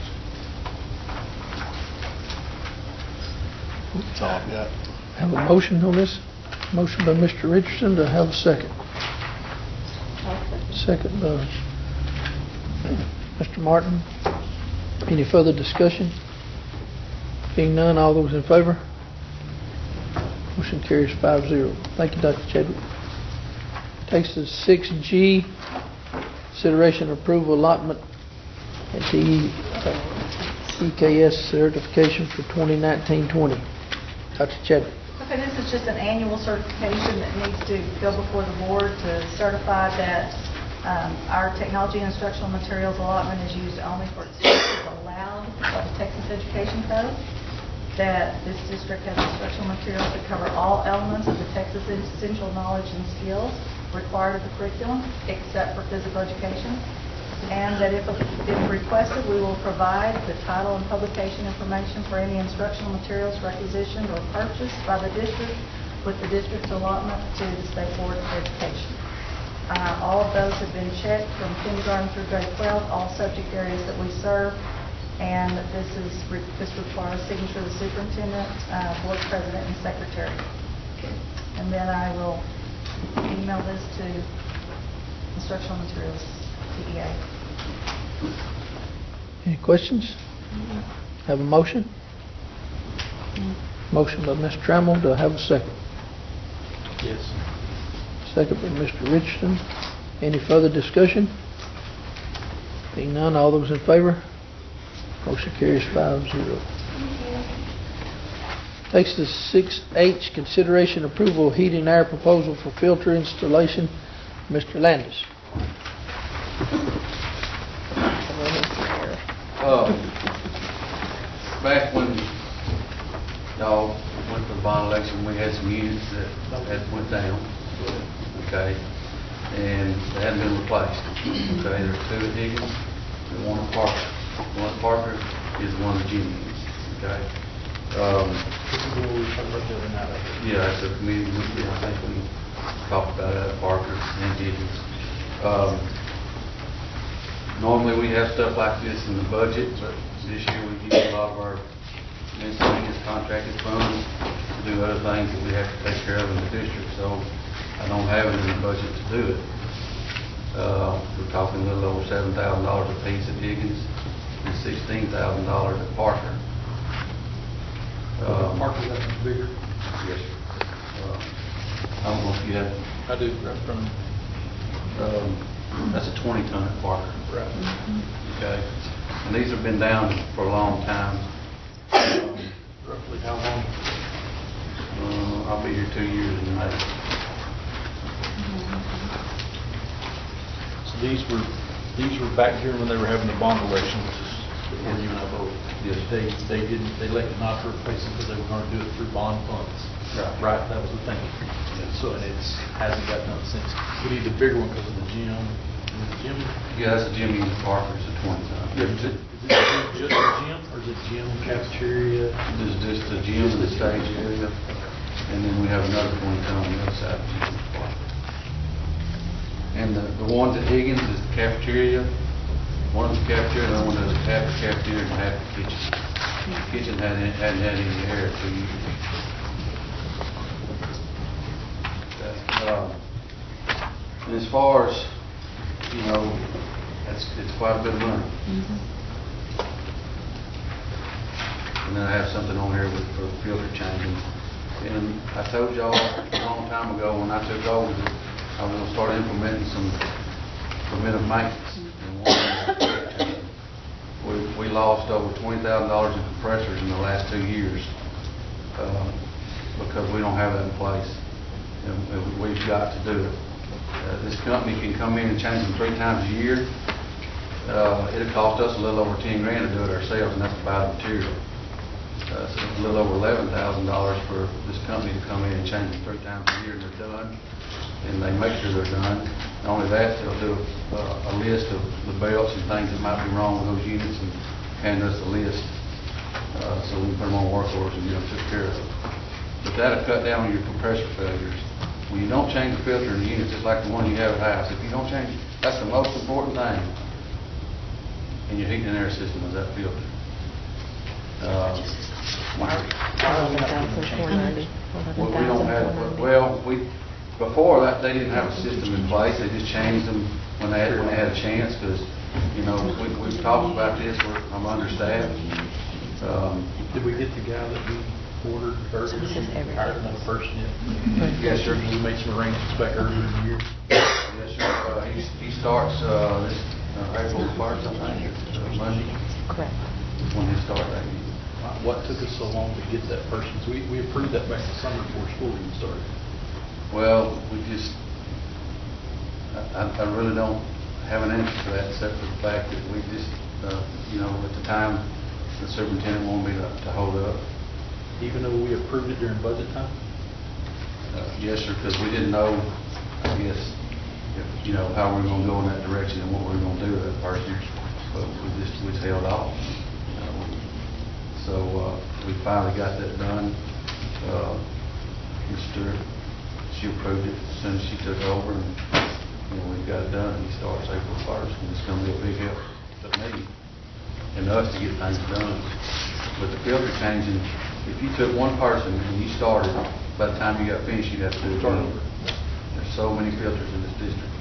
[SPEAKER 11] That's all I've got.
[SPEAKER 1] Have a motion on this? Motion by Mr. Richardson to have a second. Second by Mr. Martin. Any further discussion? Being none, all those in favor? Motion carries 5-0. Thank you, Dr. Chadwick. Takes us to 6G, consideration of approval allotment at the EKS certification for 2019-20. Dr. Chadwick.
[SPEAKER 7] Okay, this is just an annual certification that needs to go before the board to certify that our technology and instructional materials allotment is used only for expenses allowed by the Texas Education Code, that this district has instructional materials that cover all elements of the Texas essential knowledge and skills required of the curriculum, except for physical education. and that if requested, we will provide the title and publication information for any instructional materials requisitioned or purchased by the district with the district's allotment to the State Board of Education. All of those have been checked from kindergarten through grade 12, all subject areas that we serve, and this requires signature of the superintendent, board president, and secretary. And then I will email this to instructional materials, TEA.
[SPEAKER 1] Any questions? Have a motion? Motion by Mr. Trammell. Do I have a second?
[SPEAKER 9] Yes.
[SPEAKER 1] Second by Mr. Richardson. Any further discussion? Being none, all those in favor? Motion carries 5-0. Takes to 6H, consideration approval of heating and air proposal for filter installation. Mr. Landis.
[SPEAKER 14] Back when y'all went to the bond election, we had some units that had went down, okay, and they hadn't been replaced. Okay, there's two at Higgins and one at Parker. The one at Parker is the one that Jimmy used, okay.
[SPEAKER 9] This is what we were talking about the other night.
[SPEAKER 14] Yeah, that's a committee, I think we talked about that at Parker and Higgins. Normally we have stuff like this in the budget, but this year we use a lot of our miscellaneous contracted funds to do other things that we have to take care of in the district, so I don't have it in the budget to do it. We're talking a little over $7,000 a piece at Higgins and $16,000 at Parker.
[SPEAKER 9] Parker, that's bigger.
[SPEAKER 14] Yes, sir. I don't know if you have.
[SPEAKER 9] I do, right from,
[SPEAKER 14] that's a 20-ton at Parker.
[SPEAKER 9] right.
[SPEAKER 14] Okay, and these have been down for a long time.
[SPEAKER 9] Roughly how long?
[SPEAKER 14] I'll be here 2 years in May.
[SPEAKER 9] So these were back here when they were having the bond election, which is before you and I voted.
[SPEAKER 14] Yes.
[SPEAKER 9] They elected not to replace it because they were going to do it through bond funds. Right, that was the thing. So, and hasn't got done since. We need the bigger one because of the gym. Gym?
[SPEAKER 14] Yeah, that's a gym in Parker, it's a 20-ton.
[SPEAKER 9] Is it just a gym, or is it gym, cafeteria?
[SPEAKER 14] This is just the gym and the stage area, and then we have another 20-ton on the other side of the gym. And the ones at Higgins is the cafeteria. One is the cafeteria, the other one does half the cafeteria and half the kitchen. The kitchen hadn't had any air 2 years. And as far as, you know, it's quite a bit of money. And then I have something on here for filter changing. And I told y'all a long time ago when I took over that I was going to start implementing some preventive maintenance. And we lost over $20,000 in compressors in the last 2 years because we don't have that in place. And we've got to do it. This company can come in and change them 3 times a year. It'll cost us a little over $10,000 to do it ourselves, and that's to buy the material. So it's a little over $11,000 for this company to come in and change them 3 times a year, and they're done. And they make sure they're done. Not only that, they'll do a list of the belts and things that might be wrong with those units and hand us a list so we can put them on work orders and get them took care of. But that'll cut down on your compressor failures. When you don't change the filter in the units, it's like the one you have at house. If you don't change it, that's the most important thing in your heating and air system is that filter. We don't have, well, before that, they didn't have a system in place. They just changed them when they had a chance because, you know, we've talked about this. I'm understaffed.
[SPEAKER 9] Did we get the guy that we ordered earlier? Hired another person yet?
[SPEAKER 14] Yes, sir.
[SPEAKER 9] We made some arrangements back earlier in the year.
[SPEAKER 14] Yes, sir. He starts this April 1st, I think, Monday.
[SPEAKER 13] Correct.
[SPEAKER 14] When he starts that.
[SPEAKER 9] What took us so long to get that person? So we approved that back in the summer before school even started.
[SPEAKER 14] Well, we just, I really don't have an answer to that except for the fact that we just, you know, at the time, the superintendent wanted me to hold up.
[SPEAKER 9] Even though we approved it during budget time?
[SPEAKER 14] Yes, sir, because we didn't know, I guess, you know, how we're gonna go in that direction and what we're gonna do with that person. But we held off. So, we finally got that done. She approved it as soon as she took over, and, you know, we got it done. He starts April 1st, and it's gonna be a big help to me and us to get things done. But the filter changing, if you took one person and you started, by the time you got finished, you'd have to do it again. There's so many filters in this district.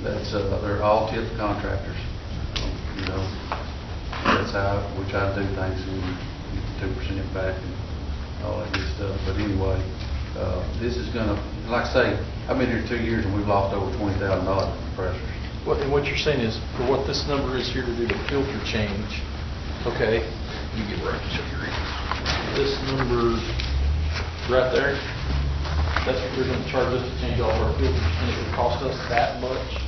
[SPEAKER 14] They're all tip contractors, you know. That's how we try to do things, and get the 2% back and all that good stuff. But anyway, this is gonna, like I say, I've been here 2 years and we've lost over $20,000 in compressors.
[SPEAKER 9] And what you're saying is, for what this number is here to do the filter change, okay, you get where I can show you reading. This number right there, that's what they're gonna charge us to change all of our filters, and it would cost us that much.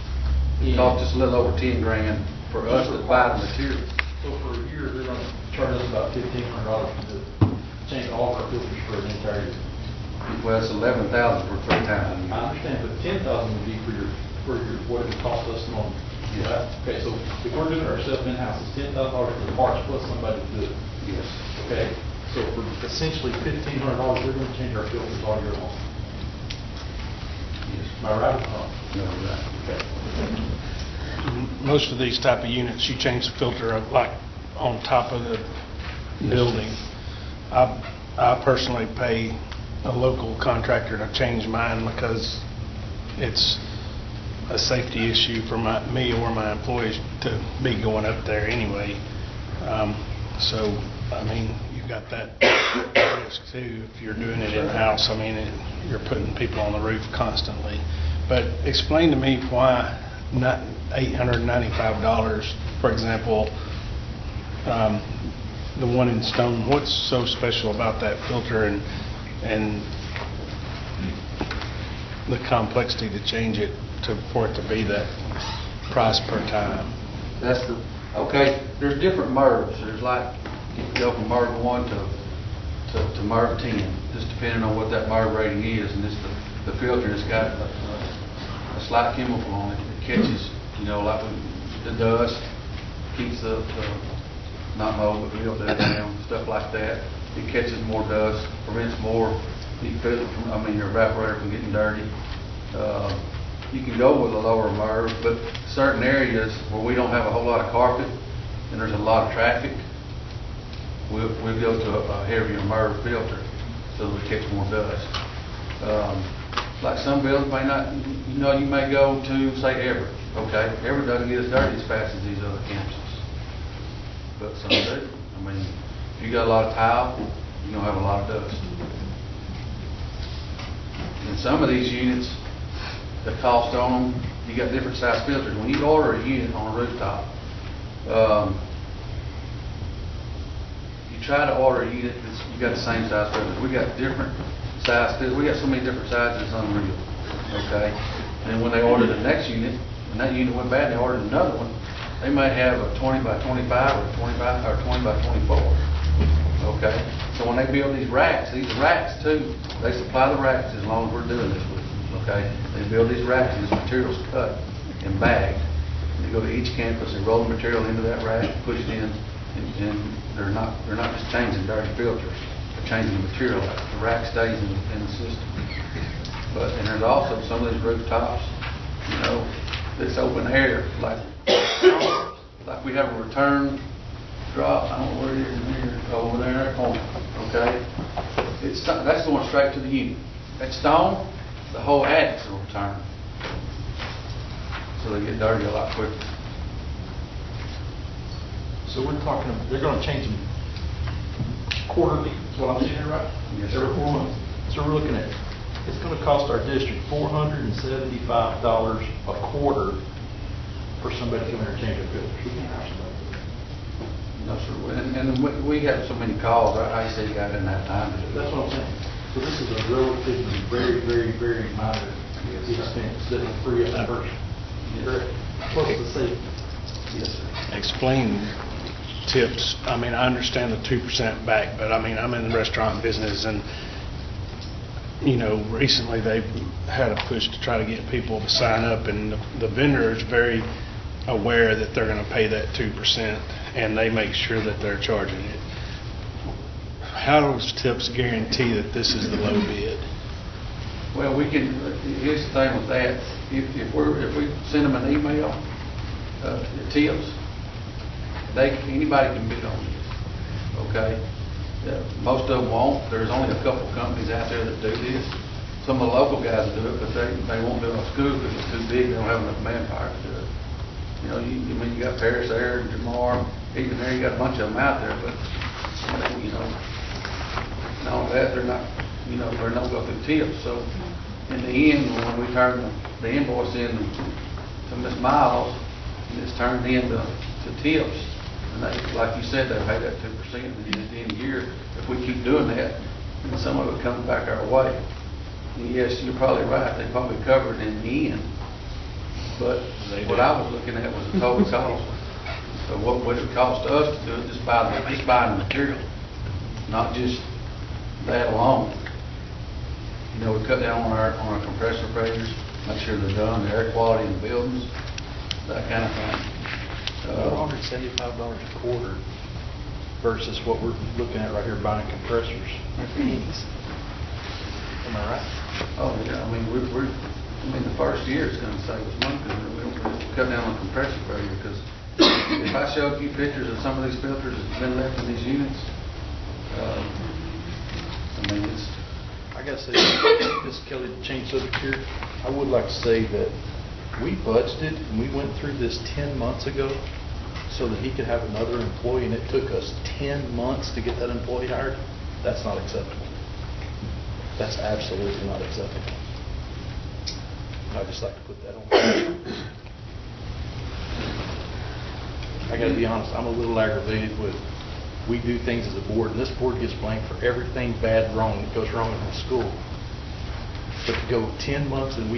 [SPEAKER 14] It cost us a little over 10 grand for us to buy the material.
[SPEAKER 9] So for a year, they're gonna charge us about $1,500 to change all of our filters for an entire year.
[SPEAKER 14] Well, it's 11,000 for 3 times a year.
[SPEAKER 9] I understand, but 10,000 would be for your, what it would cost us normally.
[SPEAKER 14] Yeah.
[SPEAKER 9] Right? Okay, so if we're doing it ourselves in-house, it's $10,000 for the parts plus somebody to do it.
[SPEAKER 14] Yes.
[SPEAKER 9] Okay, so for essentially $1,500, we're gonna change our filters all year long.
[SPEAKER 14] Yes.
[SPEAKER 9] Am I right or wrong?
[SPEAKER 14] No, right.
[SPEAKER 9] Okay.
[SPEAKER 11] Most of these type of units, you change the filter like on top of the building. I personally pay a local contractor to change mine because it's a safety issue for me or my employees to be going up there anyway. So, I mean, you've got that risk too if you're doing it in-house. I mean, you're putting people on the roof constantly. But explain to me why not $895, for example, the one in stone. What's so special about that filter and the complexity to change it for it to be that price per time?
[SPEAKER 14] Okay, there's different MERVs. There's like, you can go from MERV 1 to MERV 10, just depending on what that MERV rating is. And this the filter has got a slight chemical on it that catches, you know, like the dust, keeps the not mold, but real dust down, stuff like that. It catches more dust, prevents more heat filter from, your evaporator from getting dirty. You can go with a lower MERV, but certain areas where we don't have a whole lot of carpet and there's a lot of traffic, we'll go to a heavier MERV filter so that we catch more dust. Like some buildings may not, you may go to, say, Everett. Okay, Everett doesn't get as dirty as fast as these other campuses, but some do. If you got a lot of tile, you're going to have a lot of dust. And some of these units, the cost on them, you got different size filters. When you order a unit on a rooftop, you try to order a unit that's you got the same size filters. We got different size filters. We got so many different sizes, it's unreal. Okay, and when they order the next unit, when that unit went bad, they ordered another one. They might have a 20 by 25 or 20 by 24. Okay, so when they build these racks too, they supply the racks as long as we're doing this with them. Okay, they build these racks and this material's cut and bagged. They go to each campus, they roll the material into that rack, push it in, and they're not just changing dirty filters, they're changing the material. The rack stays in the system. And there's also some of these rooftops, this open air, like we have a return drop. I don't know where it is in here, over there in that corner. Okay, that's going straight to the unit. That stone, the whole attic's will return, so they get dirty a lot quicker.
[SPEAKER 9] So we're talking, they're going to change them quarterly. Is what I'm seeing here, right?
[SPEAKER 14] Yes,
[SPEAKER 9] Every
[SPEAKER 14] sir.
[SPEAKER 9] 4 months. So we're looking at, it's going to cost our district $475 a quarter for somebody to come in and change their filters. We can't hire somebody.
[SPEAKER 14] No, sir. And we have so many calls. I say you got in that time to do
[SPEAKER 9] That's
[SPEAKER 14] that.
[SPEAKER 9] what I'm saying. So this is a relatively very, very, very minor expense that will free up that person. Plus the safety.
[SPEAKER 14] Yes, sir.
[SPEAKER 11] Explain tips. I understand the 2% back, but I'm in the restaurant business, and recently they've had a push to try to get people to sign up, and the vendor is very aware that they're going to pay that 2%, and they make sure that they're charging it. How does TIPS guarantee that this is the low bid?
[SPEAKER 14] Well, here's the thing with that, if we send them an email, TIPS, anybody can bid on this, okay? Most of them won't. There's only a couple companies out there that do this. Some of the local guys do it, but they won't do it on school because it's too big. They don't have enough manpower to do it. You got Paris there and Jamar, even there, you got a bunch of them out there, but not that they're not, they're not go through TIPS. So in the end, when we turn the invoice in to Ms. Miles, it's turned into TIPS. And like you said, they pay that 2%, and at the end of the year, if we keep doing that, then some of it comes back our way. And yes, you're probably right, they probably cover it in the end. But what I was looking at was the total cost. So what would it cost us to do it, just buy the material, not just that alone. We cut down on our compressor pressures, make sure they're done, the air quality in the buildings, that kind of thing.
[SPEAKER 9] $175 a quarter versus what we're looking at right here buying compressors. Am I right?
[SPEAKER 14] Oh, yeah, the first year is going to save us money because we'll cut down on compressor pressure, because if I showed you pictures of some of these filters that's been left in these units,
[SPEAKER 9] I got to say, Ms. Kelly, to change subject here, I would like to say that we budgeted and we went through this 10 months ago so that he could have another employee, and it took us 10 months to get that employee hired. That's not acceptable. That's absolutely not acceptable. I'd just like to put that on. I got to be honest, I'm a little aggravated with, we do things as a board, and this board gets blamed for everything bad wrong that goes wrong in the school. But to go 10 months and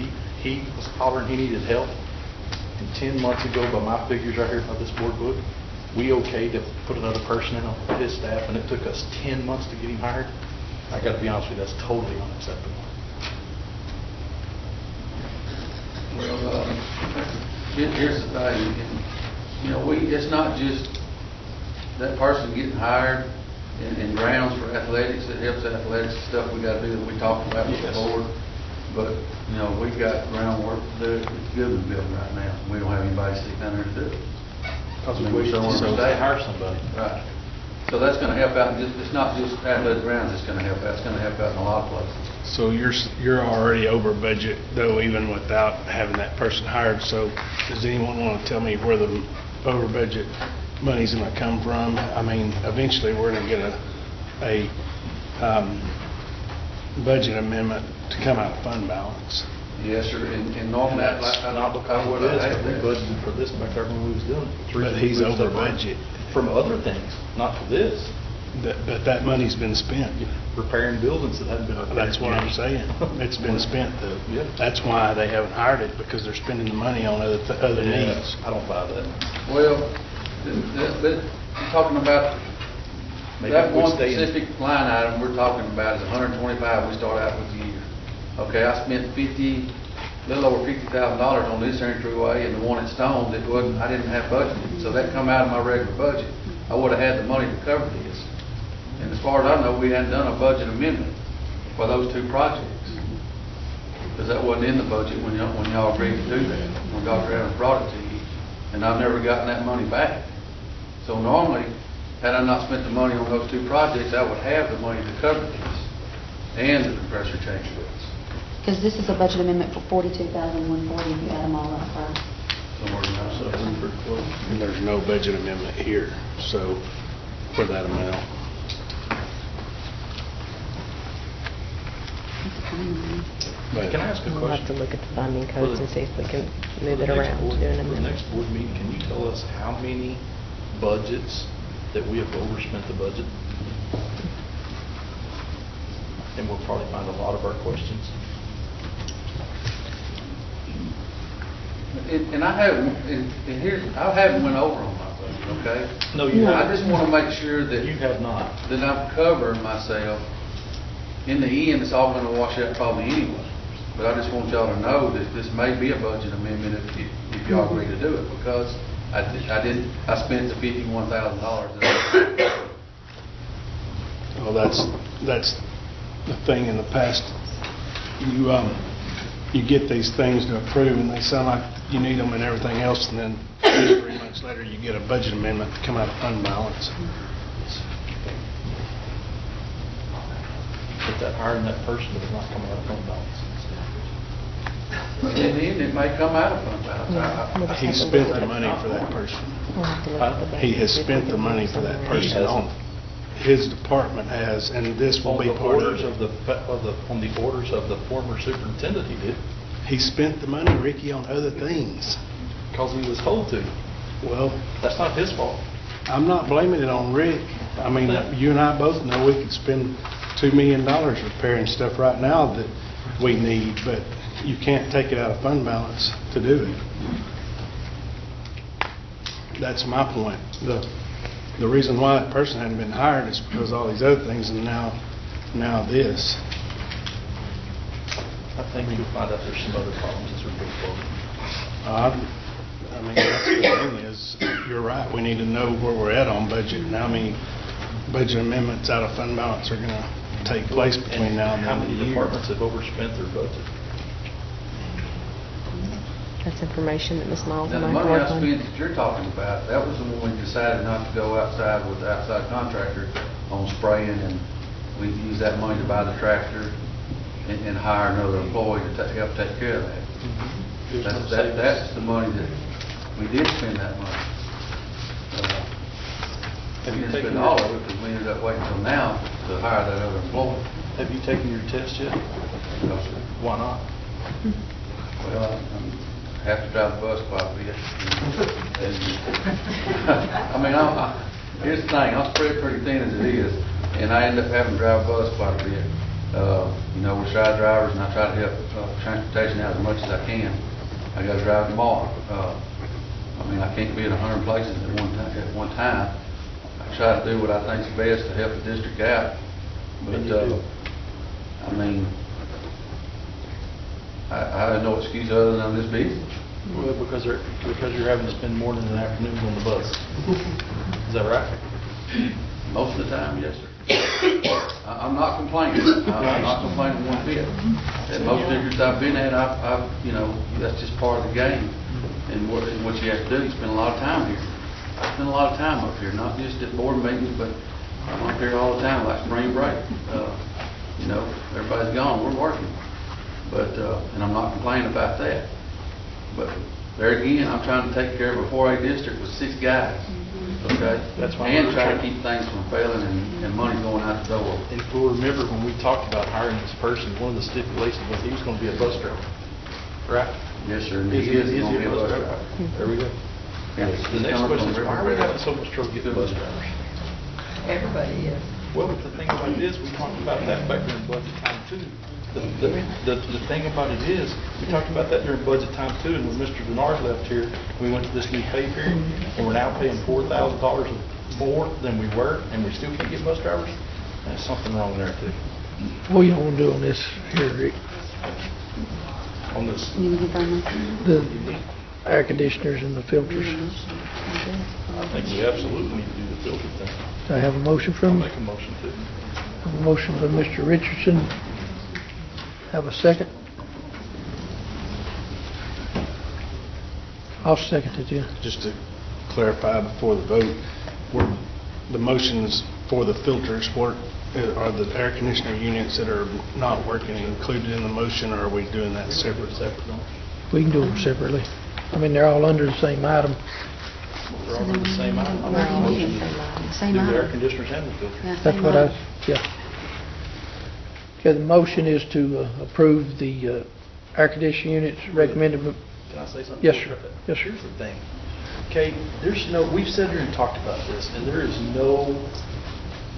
[SPEAKER 9] he was hollering he needed help, and 10 months ago, by my figures right here by this board book, we okayed to put another person in on his staff, and it took us 10 months to get him hired. I got to be honest with you, that's totally unacceptable.
[SPEAKER 14] Well, here's the thing. It's not just that person getting hired in grounds for athletics. It helps athletics and stuff we got to do that we talked about before. But, we've got groundwork to do. It's good in the building right now. We don't have anybody sitting down there to do it.
[SPEAKER 9] Because we hire somebody.
[SPEAKER 14] Right. So that's going to help out. It's not just athletic grounds it's going to help out. It's going to help out in a lot of places.
[SPEAKER 11] So you're already over budget, though, even without having that person hired. So does anyone want to tell me where the over budget money's going to come from? Eventually we're going to get a budget amendment to come out of fund balance.
[SPEAKER 14] Yes, sir. And normally
[SPEAKER 9] That's not because of this, but we budgeted for this back there when we was doing it.
[SPEAKER 11] But he's over budget.
[SPEAKER 9] From other things, not for this.
[SPEAKER 11] But that money's been spent.
[SPEAKER 9] Repairing buildings that haven't been repaired.
[SPEAKER 11] That's what I'm saying. It's been spent, though.
[SPEAKER 9] Yeah.
[SPEAKER 11] That's why they haven't hired it, because they're spending the money on other needs.
[SPEAKER 9] I don't buy that.
[SPEAKER 14] Well, you're talking about
[SPEAKER 9] Maybe
[SPEAKER 14] that
[SPEAKER 9] we
[SPEAKER 14] one
[SPEAKER 9] stay in-
[SPEAKER 14] specific line item we're talking about is 125 we start out with the year. Okay, I spent a little over $50,000 on this entryway, and the one at Stone's, I didn't have budgeted, so that come out of my regular budget. I would have had the money to cover this. And as far as I know, we hadn't done a budget amendment for those two projects, because that wasn't in the budget when y'all agreed to do that, when Dr. Adams brought it to you, and I've never gotten that money back. So normally, had I not spent the money on those two projects, I would have the money to cover these and the compressor change bills.
[SPEAKER 15] Because this is a budget amendment for $42,140 if you add them all up, right?
[SPEAKER 14] Somewhere around
[SPEAKER 9] So we're pretty close.
[SPEAKER 11] And there's no budget amendment here, so for that amount. But
[SPEAKER 9] Can I ask a
[SPEAKER 13] We'll have to
[SPEAKER 9] question?
[SPEAKER 13] look at the bonding
[SPEAKER 9] For
[SPEAKER 13] codes
[SPEAKER 9] the-
[SPEAKER 13] and see if we can move
[SPEAKER 9] For
[SPEAKER 13] it
[SPEAKER 9] the next
[SPEAKER 13] around,
[SPEAKER 9] board-
[SPEAKER 13] do an
[SPEAKER 9] For the
[SPEAKER 13] amendment.
[SPEAKER 9] next board meeting, can you tell us how many budgets that we have overspent the budget? And we'll probably find a lot of our questions.
[SPEAKER 14] And I haven't, and here's, I haven't went over on my budget, okay?
[SPEAKER 9] No, you
[SPEAKER 14] I
[SPEAKER 9] haven't.
[SPEAKER 14] just want to make sure that
[SPEAKER 9] You have not.
[SPEAKER 14] that I'm covering myself in the end, it's all gonna wash out probably anyway. But I just want y'all to know that this may be a budget amendment if y'all agree to do it, because I spent the $51,000.
[SPEAKER 11] Well, that's the thing in the past. You get these things to approve, and they sound like you need them and everything else, and then 3 months later, you get a budget amendment to come out of fund balance.
[SPEAKER 9] But that hiring that person does not come out of fund balance.
[SPEAKER 14] In the end, it may come out of fund balance.
[SPEAKER 11] He spent the money for that person. He has spent the money for that person. His department has, and this will be part of it.
[SPEAKER 9] On the orders of the former superintendent, he did.
[SPEAKER 11] He spent the money, Ricky, on other things.
[SPEAKER 9] Because he was told to.
[SPEAKER 11] Well,
[SPEAKER 9] that's not his fault.
[SPEAKER 11] I'm not blaming it on Rick. I mean, you and I both know we could spend $2 million repairing stuff right now that we need, but you can't take it out of fund balance to do it. That's my point. The reason why that person hadn't been hired is because of all these other things, and now this.
[SPEAKER 9] I think you'll find out there's some other problems as we go forward.
[SPEAKER 11] I mean, that's the thing is, you're right, we need to know where we're at on budget and how many budget amendments out of fund balance are going to take place between now and the
[SPEAKER 9] how
[SPEAKER 11] end of
[SPEAKER 9] many
[SPEAKER 11] the year.
[SPEAKER 9] departments have overspent their budget?
[SPEAKER 13] That's information that Ms. Miles
[SPEAKER 14] Now,
[SPEAKER 13] and
[SPEAKER 14] the
[SPEAKER 13] I can
[SPEAKER 14] money
[SPEAKER 13] work
[SPEAKER 14] I
[SPEAKER 13] on.
[SPEAKER 14] spent that you're talking about, that was the one we decided not to go outside with the outside contractor on spraying, and we used that money to buy the tractor and hire another employee to help take care of that. That's the money that, we did spend that money. We didn't spend all of it because we ended up waiting until now to hire that other employee.
[SPEAKER 9] Have you taken your test yet?
[SPEAKER 14] No, sir.
[SPEAKER 9] Why not?
[SPEAKER 14] Well, I have to drive the bus quite a bit. I mean, here's the thing, I'm spread pretty thin as it is, and I end up having to drive a bus quite a bit. We're side drivers, and I try to help transportation out as much as I can. I got to drive tomorrow. I mean, I can't be in 100 places at one time. I try to do what I think is best to help the district out. But, I mean, I have no excuse other than I'm just busy.
[SPEAKER 9] Well, because you're having to spend morning and afternoons on the bus. Is that right?
[SPEAKER 14] Most of the time, yes, sir. I'm not complaining. I'm not complaining one bit. At most districts I've been at, that's just part of the game. And what you have to do, you spend a lot of time here. I spend a lot of time up here, not just at board meetings, but I'm up here all the time, like spring break. Everybody's gone, we're working. But, and I'm not complaining about that. But there again, I'm trying to take care of a 4A district with 6 guys. Okay?
[SPEAKER 9] That's why
[SPEAKER 14] and try to keep things from failing and money going out the door.
[SPEAKER 9] If you'll remember when we talked about hiring this person, one of the stipulations was he was going to be a bus driver. Right?
[SPEAKER 14] Yes, sir. And he is going to be a bus driver.
[SPEAKER 9] There we go.
[SPEAKER 14] Yes.
[SPEAKER 9] The next question is, why are we having so much trouble getting bus drivers?
[SPEAKER 10] Everybody is.
[SPEAKER 9] Well, the thing about it is, we talked about that back during budget time too. The thing about it is, we talked about that during budget time too, and when Mr. Denard left here, we went to this new pay period, and we're now paying $4,000 more than we were, and we still can't get bus drivers. There's something wrong there too.
[SPEAKER 1] What do you want to do on this here, Rick?
[SPEAKER 9] On this,
[SPEAKER 15] You need to confirm that?
[SPEAKER 1] The air conditioners and the filters.
[SPEAKER 9] I think we absolutely need to do the filter thing.
[SPEAKER 1] Do I have a motion
[SPEAKER 9] I'll
[SPEAKER 1] from?
[SPEAKER 9] make a motion to.
[SPEAKER 1] Have a motion by Mr. Richardson. Have a second? I'll second it, yeah.
[SPEAKER 11] Just to clarify before the vote, the motions for the filters, what are the air conditioner units that are not working included in the motion, or are we doing that separate?
[SPEAKER 1] We can do them separately. I mean, they're all under the same item.
[SPEAKER 9] We're all on the same item. I'll make a motion to
[SPEAKER 15] Same
[SPEAKER 9] do the air
[SPEAKER 15] item.
[SPEAKER 9] conditioners and the filters.
[SPEAKER 15] Yeah,
[SPEAKER 1] That's
[SPEAKER 15] same
[SPEAKER 1] what
[SPEAKER 15] item.
[SPEAKER 1] yeah. Okay, the motion is to approve the air conditioning units recommended.
[SPEAKER 9] Can I say something?
[SPEAKER 1] Yes, sir. Yes, sir.
[SPEAKER 9] Here's the thing. Okay, we've sat here and talked about this, and there is no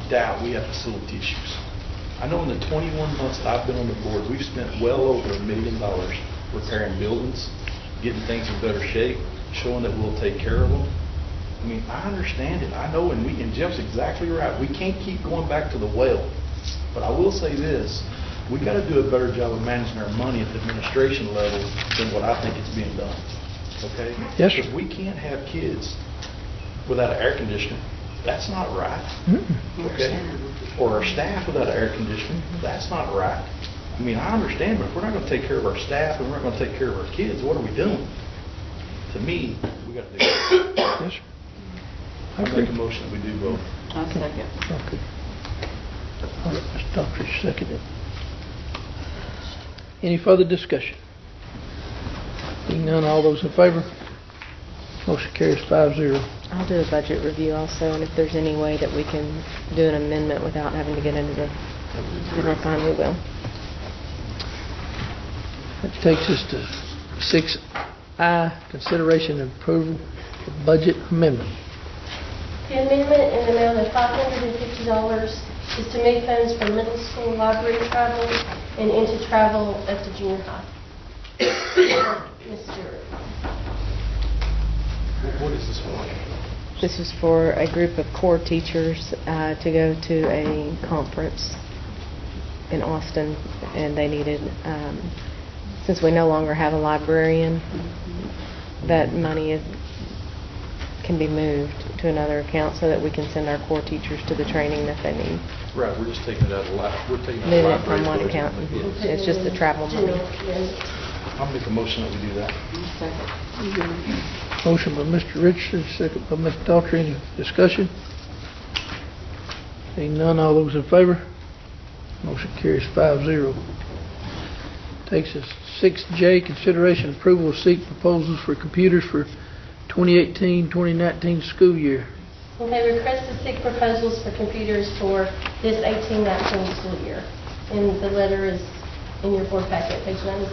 [SPEAKER 9] doubt we have facility issues. I know in the 21 months that I've been on the board, we've spent well over $1 million repairing buildings, getting things in better shape, showing that we'll take care of them. I mean, I understand it. I know, and Jeff's exactly right. We can't keep going back to the well But I will say this, we got to do a better job of managing our money at the administration level than what I think is being done, okay?
[SPEAKER 1] Yes, sir.
[SPEAKER 9] Because we can't have kids without an air conditioner. That's not right, okay? Or our staff without an air conditioner. That's not right. I mean, I understand, but if we're not going to take care of our staff and we're not going to take care of our kids, what are we doing? To me, we got to do that.
[SPEAKER 1] Yes, sir.
[SPEAKER 9] I make a motion that we do both.
[SPEAKER 10] I'll second.
[SPEAKER 1] Okay. All right, Mr. Dockridge, seconded. Any further discussion? Being none, all those in favor? Motion carries 5-0.
[SPEAKER 13] I'll do a budget review also, and if there's any way that we can do an amendment without having to get into the general fund, we will.
[SPEAKER 1] That takes us to 6I, consideration and approval of budget amendment.
[SPEAKER 16] The amendment in the amount of $550 is to move funds from middle school library travel and into travel at the junior high. Ms. Stewart.
[SPEAKER 9] What is this for?
[SPEAKER 13] This is for a group of core teachers to go to a conference in Austin, and they needed, since we no longer have a librarian, that money can be moved to another account so that we can send our core teachers to the training that they need.
[SPEAKER 9] Right, we're just taking it out of we're taking it
[SPEAKER 13] Moving
[SPEAKER 9] out
[SPEAKER 13] it
[SPEAKER 9] of
[SPEAKER 13] from one
[SPEAKER 9] library
[SPEAKER 13] account.
[SPEAKER 9] budget.
[SPEAKER 13] It's just the travel money.
[SPEAKER 9] I'll make a motion that we do that.
[SPEAKER 1] Motion by Mr. Richardson, second by Mr. Daughtry. Any discussion? Seeing none, all those in favor? Motion carries 5-0. Takes us 6J, consideration approval of seek proposals for computers for 2018-2019 school year.
[SPEAKER 16] Okay, request to seek proposals for computers for this 18-19 school year. And the letter is in your board packet, page 96.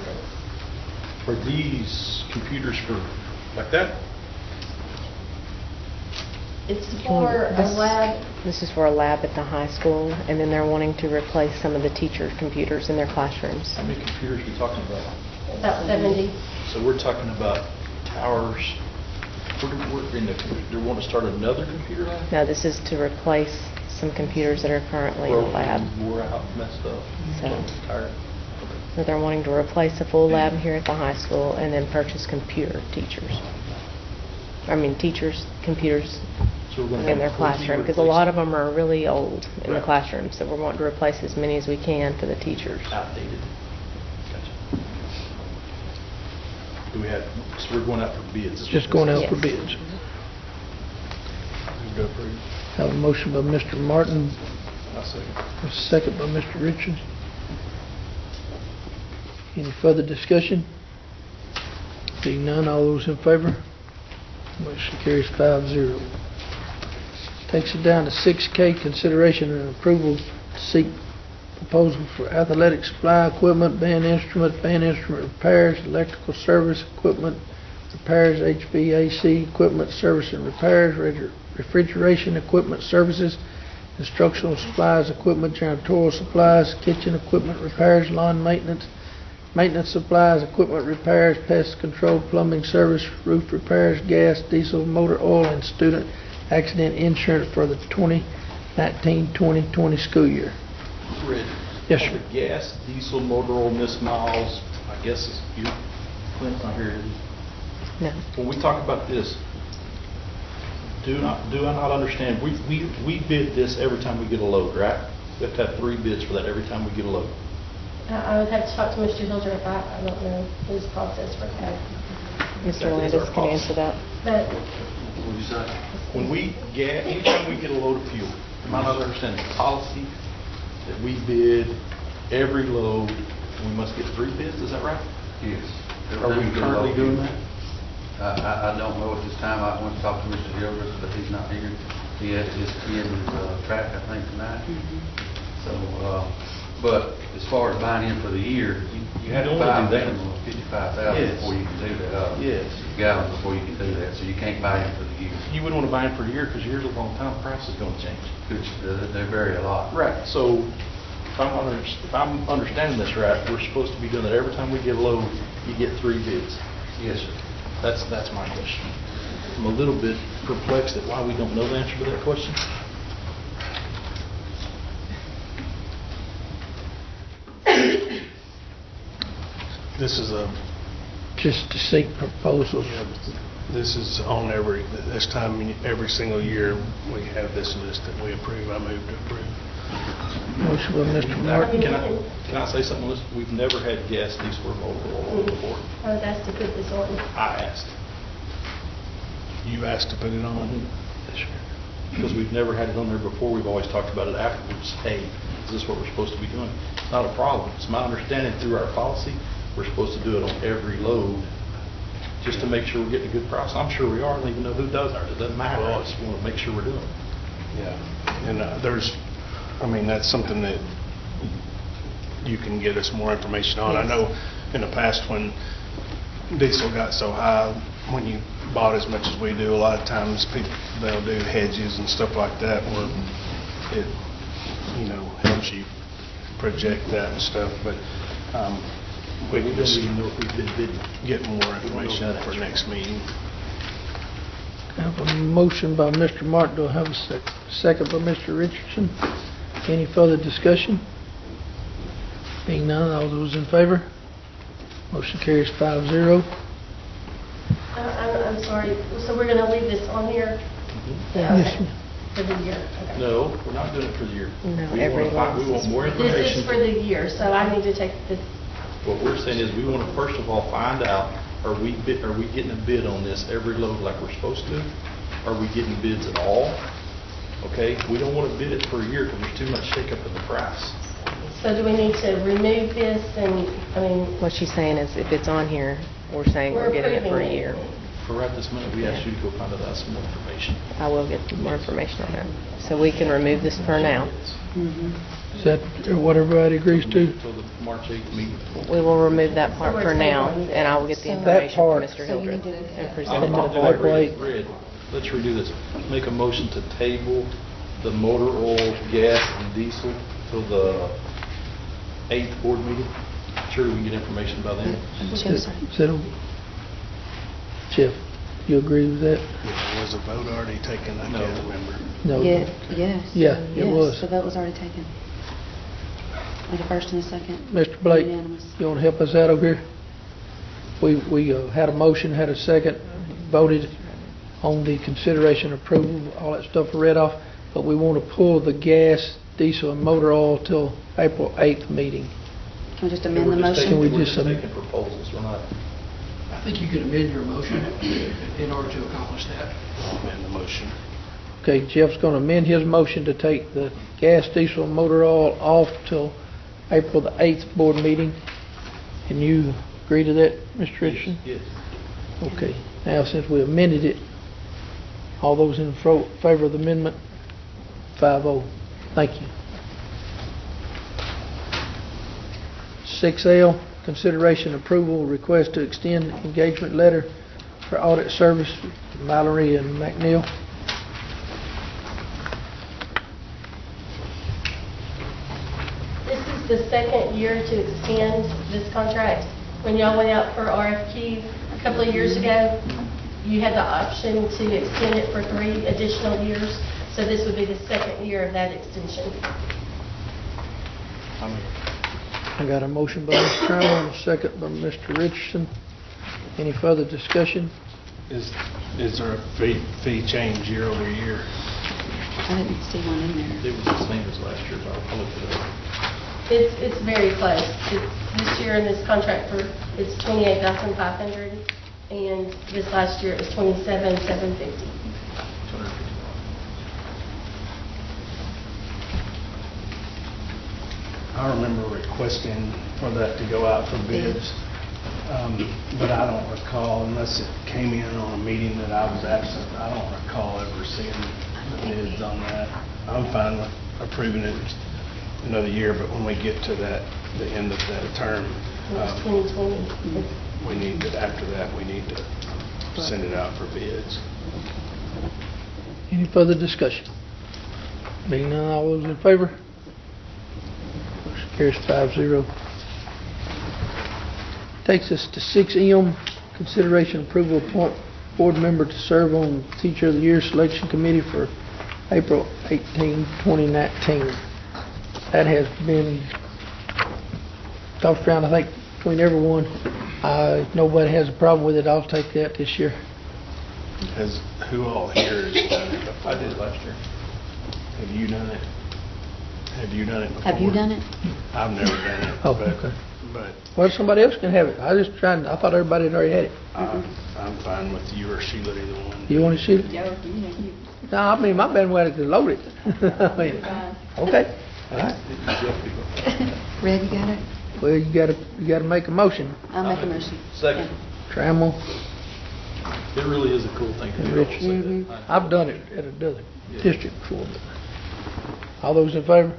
[SPEAKER 9] Are these computers for, like that?
[SPEAKER 16] It's for a lab.
[SPEAKER 13] This is for a lab at the high school, and then they're wanting to replace some of the teacher computers in their classrooms.
[SPEAKER 9] How many computers are we talking about?
[SPEAKER 16] About 70.
[SPEAKER 9] So we're talking about towers. They want to start another computer lab?
[SPEAKER 13] No, this is to replace some computers that are currently in the lab.
[SPEAKER 9] Wore out, messed up.
[SPEAKER 13] So,
[SPEAKER 9] Tired.
[SPEAKER 13] so they're wanting to replace a full lab here at the high school and then purchase computer teachers. I mean, teachers' computers
[SPEAKER 9] So we're gonna
[SPEAKER 13] in their
[SPEAKER 9] have
[SPEAKER 13] classroom, because a lot of them are really old in the classroom, so we're wanting to replace as many as we can for the teachers.
[SPEAKER 9] outdated. Gotcha. Do we have, so we're going out for bids?
[SPEAKER 1] It's just going out for
[SPEAKER 13] Yes.
[SPEAKER 1] bids.
[SPEAKER 9] Go approve.
[SPEAKER 1] Have a motion by Mr. Martin,
[SPEAKER 9] I'll second.
[SPEAKER 1] a second by Mr. Richards. Any further discussion? Seeing none, all those in favor? Motion carries 5-0. Takes it down to 6K, consideration and approval to seek proposal for athletic supply equipment, band instrument repairs, electrical service equipment repairs, HVAC equipment service and repairs, refrigeration equipment services, instructional supplies, equipment, janitorial supplies, kitchen equipment repairs, lawn maintenance, maintenance supplies, equipment repairs, pest control, plumbing service, roof repairs, gas, diesel, motor oil, and student accident insurance for the 2019-2020 school year.
[SPEAKER 9] Red.
[SPEAKER 1] Yes, sir.
[SPEAKER 9] The gas, diesel, motor oil, Miss Miles, I guess is you, Clint's not here.
[SPEAKER 13] No.
[SPEAKER 9] When we talk about this, do I not understand, we bid this every time we get a load, right? We have to have 3 bids for that every time we get a load.
[SPEAKER 16] I would have to talk to Mr. Hilger if I don't know his process for that.
[SPEAKER 13] Mr. Landis can answer that.
[SPEAKER 16] But
[SPEAKER 14] What did you say?
[SPEAKER 9] When anytime we get a load of fuel, am I not understanding the policy that we bid every load, we must get 3 bids, is that right?
[SPEAKER 14] Yes.
[SPEAKER 9] Are we currently doing that?
[SPEAKER 14] I don't know at this time. I went to talk to Mr. Gilbert, but he's not here. He had his kid in track, I think, tonight. So, but as far as buying in for the year, you have to buy a minimum of 55,000 before you can do that.
[SPEAKER 9] Yes.
[SPEAKER 14] Gallons before you can do that, so you can't buy in for the year.
[SPEAKER 9] You wouldn't want to buy in for a year, because year's a long time, price is going to change.
[SPEAKER 14] Which, they vary a lot.
[SPEAKER 9] Right. So if I'm understanding this right, we're supposed to be doing that every time we get a load, you get 3 bids.
[SPEAKER 14] Yes, sir.
[SPEAKER 9] That's my question. I'm a little bit perplexed at why we don't know the answer to that question.
[SPEAKER 11] This is a,
[SPEAKER 1] just to seek proposals.
[SPEAKER 11] this is on this time, every single year, we have this list that we approve. I move to approve.
[SPEAKER 1] Motion by Mr. Martin.
[SPEAKER 9] Can I say something? Listen, we've never had gas, diesel, or mobile before.
[SPEAKER 16] I was asked to put this on.
[SPEAKER 9] I asked.
[SPEAKER 11] You asked to put it on?
[SPEAKER 9] Because we've never had it on there before. We've always talked about it afterwards. Hey, is this what we're supposed to be doing? It's not a problem. It's my understanding through our policy, we're supposed to do it on every load just to make sure we're getting a good price. I'm sure we are. I don't even know who does ours. It doesn't matter. I just want to make sure we're doing it.
[SPEAKER 11] Yeah. And that's something that you can get us more information on.
[SPEAKER 16] Yes.
[SPEAKER 11] I know in the past when diesel got so high, when you bought as much as we do, a lot of times people, they'll do hedges and stuff like that where it, helps you project that and stuff, but we can just
[SPEAKER 9] even know if we've been bidding.
[SPEAKER 11] get more information for next meeting.
[SPEAKER 1] I have a motion by Mr. Martin. Do I have a second by Mr. Richardson? Any further discussion? Being none, all those in favor? Motion carries 5-0.
[SPEAKER 16] I'm sorry, so we're going to leave this on here?
[SPEAKER 1] Yes,
[SPEAKER 16] Okay.
[SPEAKER 1] ma'am.
[SPEAKER 16] For the year? Okay.
[SPEAKER 9] No, we're not doing it for the year.
[SPEAKER 13] No,
[SPEAKER 9] We
[SPEAKER 13] every
[SPEAKER 9] want more
[SPEAKER 16] This
[SPEAKER 9] information.
[SPEAKER 16] is for the year, so I need to take this.
[SPEAKER 9] What we're saying is we want to first of all find out, are we getting a bid on this every load like we're supposed to? Are we getting bids at all? Okay, we don't want to bid it for a year because there's too much shakeup in the price.
[SPEAKER 16] So do we need to remove this
[SPEAKER 13] What she's saying is if it's on here, we're saying we're getting it for a
[SPEAKER 16] approving
[SPEAKER 13] year.
[SPEAKER 9] For right this minute, we asked you to go find out some more information.
[SPEAKER 13] I will get more information on that. So we can remove this for now.
[SPEAKER 1] Is that what everybody agrees to?
[SPEAKER 9] Until the March 8th meeting.
[SPEAKER 13] We will remove that part
[SPEAKER 16] So we're
[SPEAKER 13] for now,
[SPEAKER 16] tabling
[SPEAKER 13] and I will get the
[SPEAKER 16] that
[SPEAKER 13] information from
[SPEAKER 1] part.
[SPEAKER 13] Mr.
[SPEAKER 15] So you
[SPEAKER 13] Hildreth
[SPEAKER 15] need to-
[SPEAKER 13] and present it to
[SPEAKER 9] I'll
[SPEAKER 13] the
[SPEAKER 9] do
[SPEAKER 13] board.
[SPEAKER 1] April 8th.
[SPEAKER 9] Red. Let's redo this. Make a motion to table the motor oil, gas, and diesel till the 8th board meeting. Sure we can get information by then.
[SPEAKER 1] Is that Jeff, you agree with that?
[SPEAKER 11] Was a vote already taken? I
[SPEAKER 9] No.
[SPEAKER 11] can't remember.
[SPEAKER 1] No.
[SPEAKER 15] Yes.
[SPEAKER 1] Yeah, it was.
[SPEAKER 15] Yes, the vote was already taken. Like a first and a second.
[SPEAKER 1] Mr. Blake,
[SPEAKER 15] Unanimous.
[SPEAKER 1] you want to help us out over here? We had a motion, had a second, voted on the consideration approval, all that stuff read off, but we want to pull the gas, diesel, and motor oil till April 8th meeting.
[SPEAKER 15] Can we just amend the
[SPEAKER 9] We're just
[SPEAKER 15] motion?
[SPEAKER 1] Can we
[SPEAKER 9] taking- we're
[SPEAKER 1] just
[SPEAKER 9] just
[SPEAKER 1] amend-
[SPEAKER 9] taking proposals. We're not.
[SPEAKER 17] I think you could amend your motion in order to accomplish that.
[SPEAKER 11] I'll amend the motion.
[SPEAKER 1] Okay, Jeff's going to amend his motion to take the gas, diesel, and motor oil off till April the 8th board meeting. Can you agree to that, Mr. Richardson?
[SPEAKER 9] Yes.
[SPEAKER 1] Okay, now since we amended it, all those in favor of the amendment, 5-0. Thank you. 6L, consideration approval request to extend engagement letter for audit service to Mallory and McNeil.
[SPEAKER 16] This is the second year to extend this contract. When y'all went out for RFQ a couple of years ago, you had the option to extend it for 3 additional years. So this would be the second year of that extension.
[SPEAKER 1] I got a motion by Mr. Trammell and a second by Mr. Richardson. Any further discussion?
[SPEAKER 11] Is there a fee change year over year?
[SPEAKER 15] I didn't see one in there.
[SPEAKER 9] It was the same as last year's. I'll look it up.
[SPEAKER 16] It's very close. This year in this contract it's $28,500, and this last year it was $27,750.
[SPEAKER 11] I remember requesting for that to go out for bids, but I don't recall, unless it came in on a meeting that I was absent, I don't recall ever seeing the bids on that. I'm fine with approving it another year, but when we get to the end of that term,
[SPEAKER 16] It was 2020.
[SPEAKER 11] after that, we need to send it out for bids.
[SPEAKER 1] Any further discussion? Being none, all those in favor? Motion carries 5-0. Takes us to 6M, consideration approval appoint board member to serve on Teacher of the Year Selection Committee for April 18, 2019. That has been tossed around, I think, between everyone. If nobody has a problem with it, I'll take that this year.
[SPEAKER 11] Who all here has done it before?
[SPEAKER 9] I did it last year.
[SPEAKER 11] Have you done it? Have you done it before?
[SPEAKER 15] Have you done it?
[SPEAKER 11] I've never done it.
[SPEAKER 1] Oh,
[SPEAKER 11] but-
[SPEAKER 1] okay.
[SPEAKER 11] But
[SPEAKER 1] Well, somebody else can have it. I thought everybody had already had it.
[SPEAKER 11] I'm fine with you or Sheila, either one.
[SPEAKER 1] You want to shoot it?
[SPEAKER 15] Joe, you.
[SPEAKER 1] No, I mean, my bandwagon is loaded. I mean, okay, all right.
[SPEAKER 15] Red, you got it?
[SPEAKER 1] Well, you gotta make a motion.
[SPEAKER 15] I'll make a motion.
[SPEAKER 9] Second.
[SPEAKER 1] Trammell
[SPEAKER 9] It really is a cool thing to
[SPEAKER 1] and
[SPEAKER 9] do.
[SPEAKER 1] Richardson. I've done it at another district before. But all those in favor?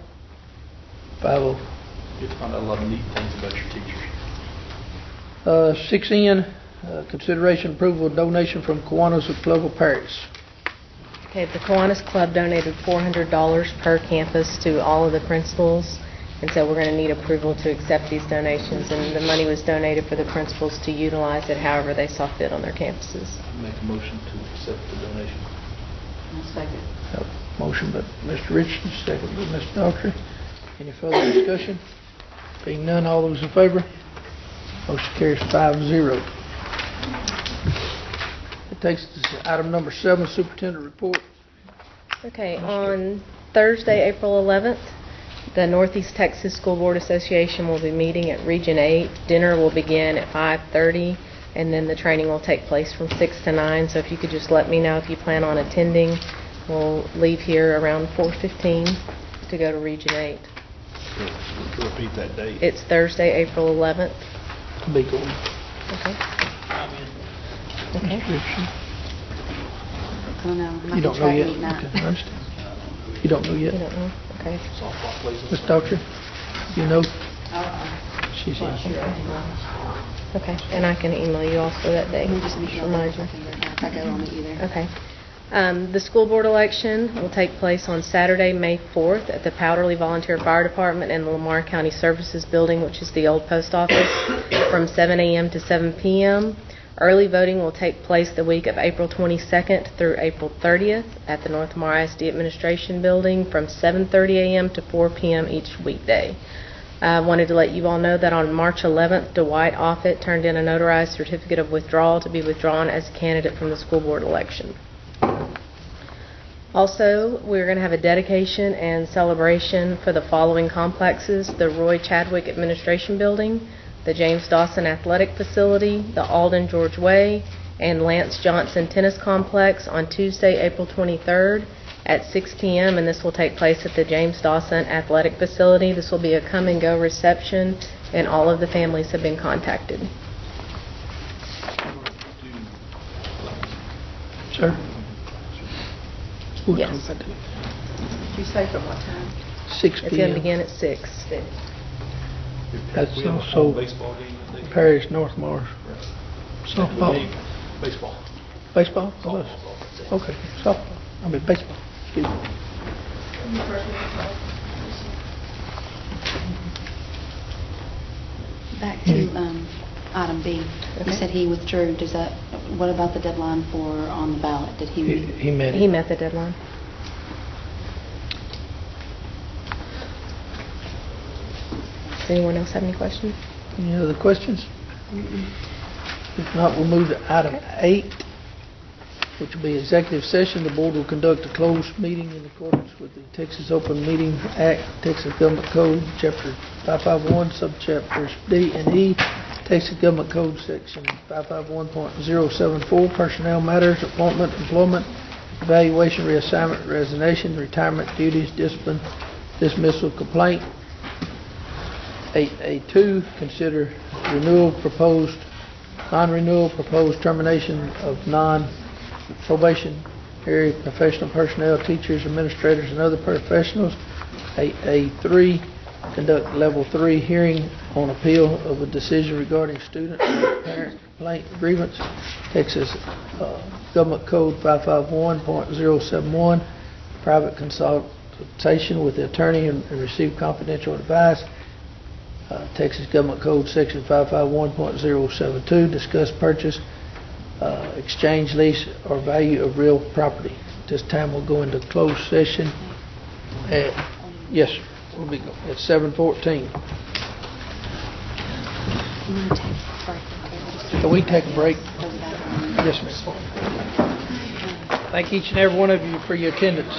[SPEAKER 1] 5-0.
[SPEAKER 9] You find out a lot of neat things about your teachers.
[SPEAKER 1] 6N, consideration approval of donation from Kiwanis of Clover Parish.
[SPEAKER 13] Okay, the Kiwanis Club donated $400 per campus to all of the principals, and so we're going to need approval to accept these donations, and the money was donated for the principals to utilize it however they saw fit on their campuses.
[SPEAKER 9] Make a motion to accept the donation.
[SPEAKER 15] I'll second.
[SPEAKER 1] Motion by Mr. Richardson, second by Mr. Daughtry. Any further discussion? Being none, all those in favor? Motion carries 5-0. It takes us to item number 7, Superintendent Report.
[SPEAKER 13] Okay, on Thursday, April 11th, the Northeast Texas School Board Association will be meeting at Region 8. Dinner will begin at 5:30, and then the training will take place from 6 to 9. So if you could just let me know if you plan on attending. We'll leave here around 4:15 to go to Region 8.
[SPEAKER 11] Repeat that date.
[SPEAKER 13] It's Thursday, April 11th.
[SPEAKER 1] Be going.
[SPEAKER 13] Okay.
[SPEAKER 1] Mr. Richardson.
[SPEAKER 15] I don't know. I'm
[SPEAKER 1] You
[SPEAKER 15] not
[SPEAKER 1] don't
[SPEAKER 15] gonna
[SPEAKER 1] know
[SPEAKER 15] try
[SPEAKER 1] yet?
[SPEAKER 15] to meet now.
[SPEAKER 1] Okay, I understand. You don't know yet?
[SPEAKER 13] You don't know? Okay.
[SPEAKER 1] Ms. Daughtry, you know? She's in.
[SPEAKER 13] Okay, and I can email you also that day.
[SPEAKER 15] Just
[SPEAKER 13] Just remind you.
[SPEAKER 15] If I go, I'll meet you there.
[SPEAKER 13] Okay. The school board election will take place on Saturday, May 4th at the Powderly Volunteer Fire Department and the Lamar County Services Building, which is the old post office, from 7 a.m. to 7 p.m. Early voting will take place the week of April 22nd through April 30th at the North Lamar ISD Administration Building from 7:30 a.m. to 4 p.m. each weekday. I wanted to let you all know that on March 11th, Dwight Offit turned in a notarized certificate of withdrawal to be withdrawn as a candidate from the school board election. Also, we're going to have a dedication and celebration for the following complexes: the Roy Chadwick Administration Building, the James Dawson Athletic Facility, the Alden George Way, and Lance Johnson Tennis Complex on Tuesday, April 23rd at 6 p.m., and this will take place at the James Dawson Athletic Facility. This will be a come-and-go reception, and all of the families have been contacted.
[SPEAKER 1] Sir?
[SPEAKER 13] Yes.
[SPEAKER 5] Did you say from what time?
[SPEAKER 1] 6
[SPEAKER 13] It's going
[SPEAKER 1] p.m.
[SPEAKER 13] to begin at 6.
[SPEAKER 1] That's
[SPEAKER 9] We have a
[SPEAKER 1] also
[SPEAKER 9] home baseball game that day.
[SPEAKER 1] Parish North Mars. Softball.
[SPEAKER 9] Baseball.
[SPEAKER 1] Baseball?
[SPEAKER 9] Softball.
[SPEAKER 1] Okay, softball. I mean, baseball. Excuse me.
[SPEAKER 15] Back to item B. You said he withdrew. What about the deadline for on the ballot? Did he?
[SPEAKER 1] He met it.
[SPEAKER 13] He met the deadline. Does anyone else have any questions?
[SPEAKER 1] Any other questions? If not, we'll move to item 8, which will be executive session. The board will conduct a closed meeting in accordance with the Texas Open Meeting Act, Texas Government Code, Chapter 551, Subchapters D and E, Texas Government Code, Section 551.074, Personnel Matters, Appointment, Employment, Evaluation, Reassignment, Resignation, Retirement, Duties, Discipline, Dismissal, Complaint. 8A2, consider non-renewal, proposed termination of non-probationary professional personnel, teachers, administrators, and other professionals. 8A3, conduct level 3 hearing on appeal of a decision regarding student or parent complaint grievance, Texas Government Code 551.071, private consultation with the attorney and receive confidential advice. Texas Government Code Section 551.072, discuss purchase, exchange, lease, or value of real property. This time we'll go into closed session at, yes, we'll be at 7:14. Can we take a break? Yes, ma'am. Thank each and every one of you for your attendance.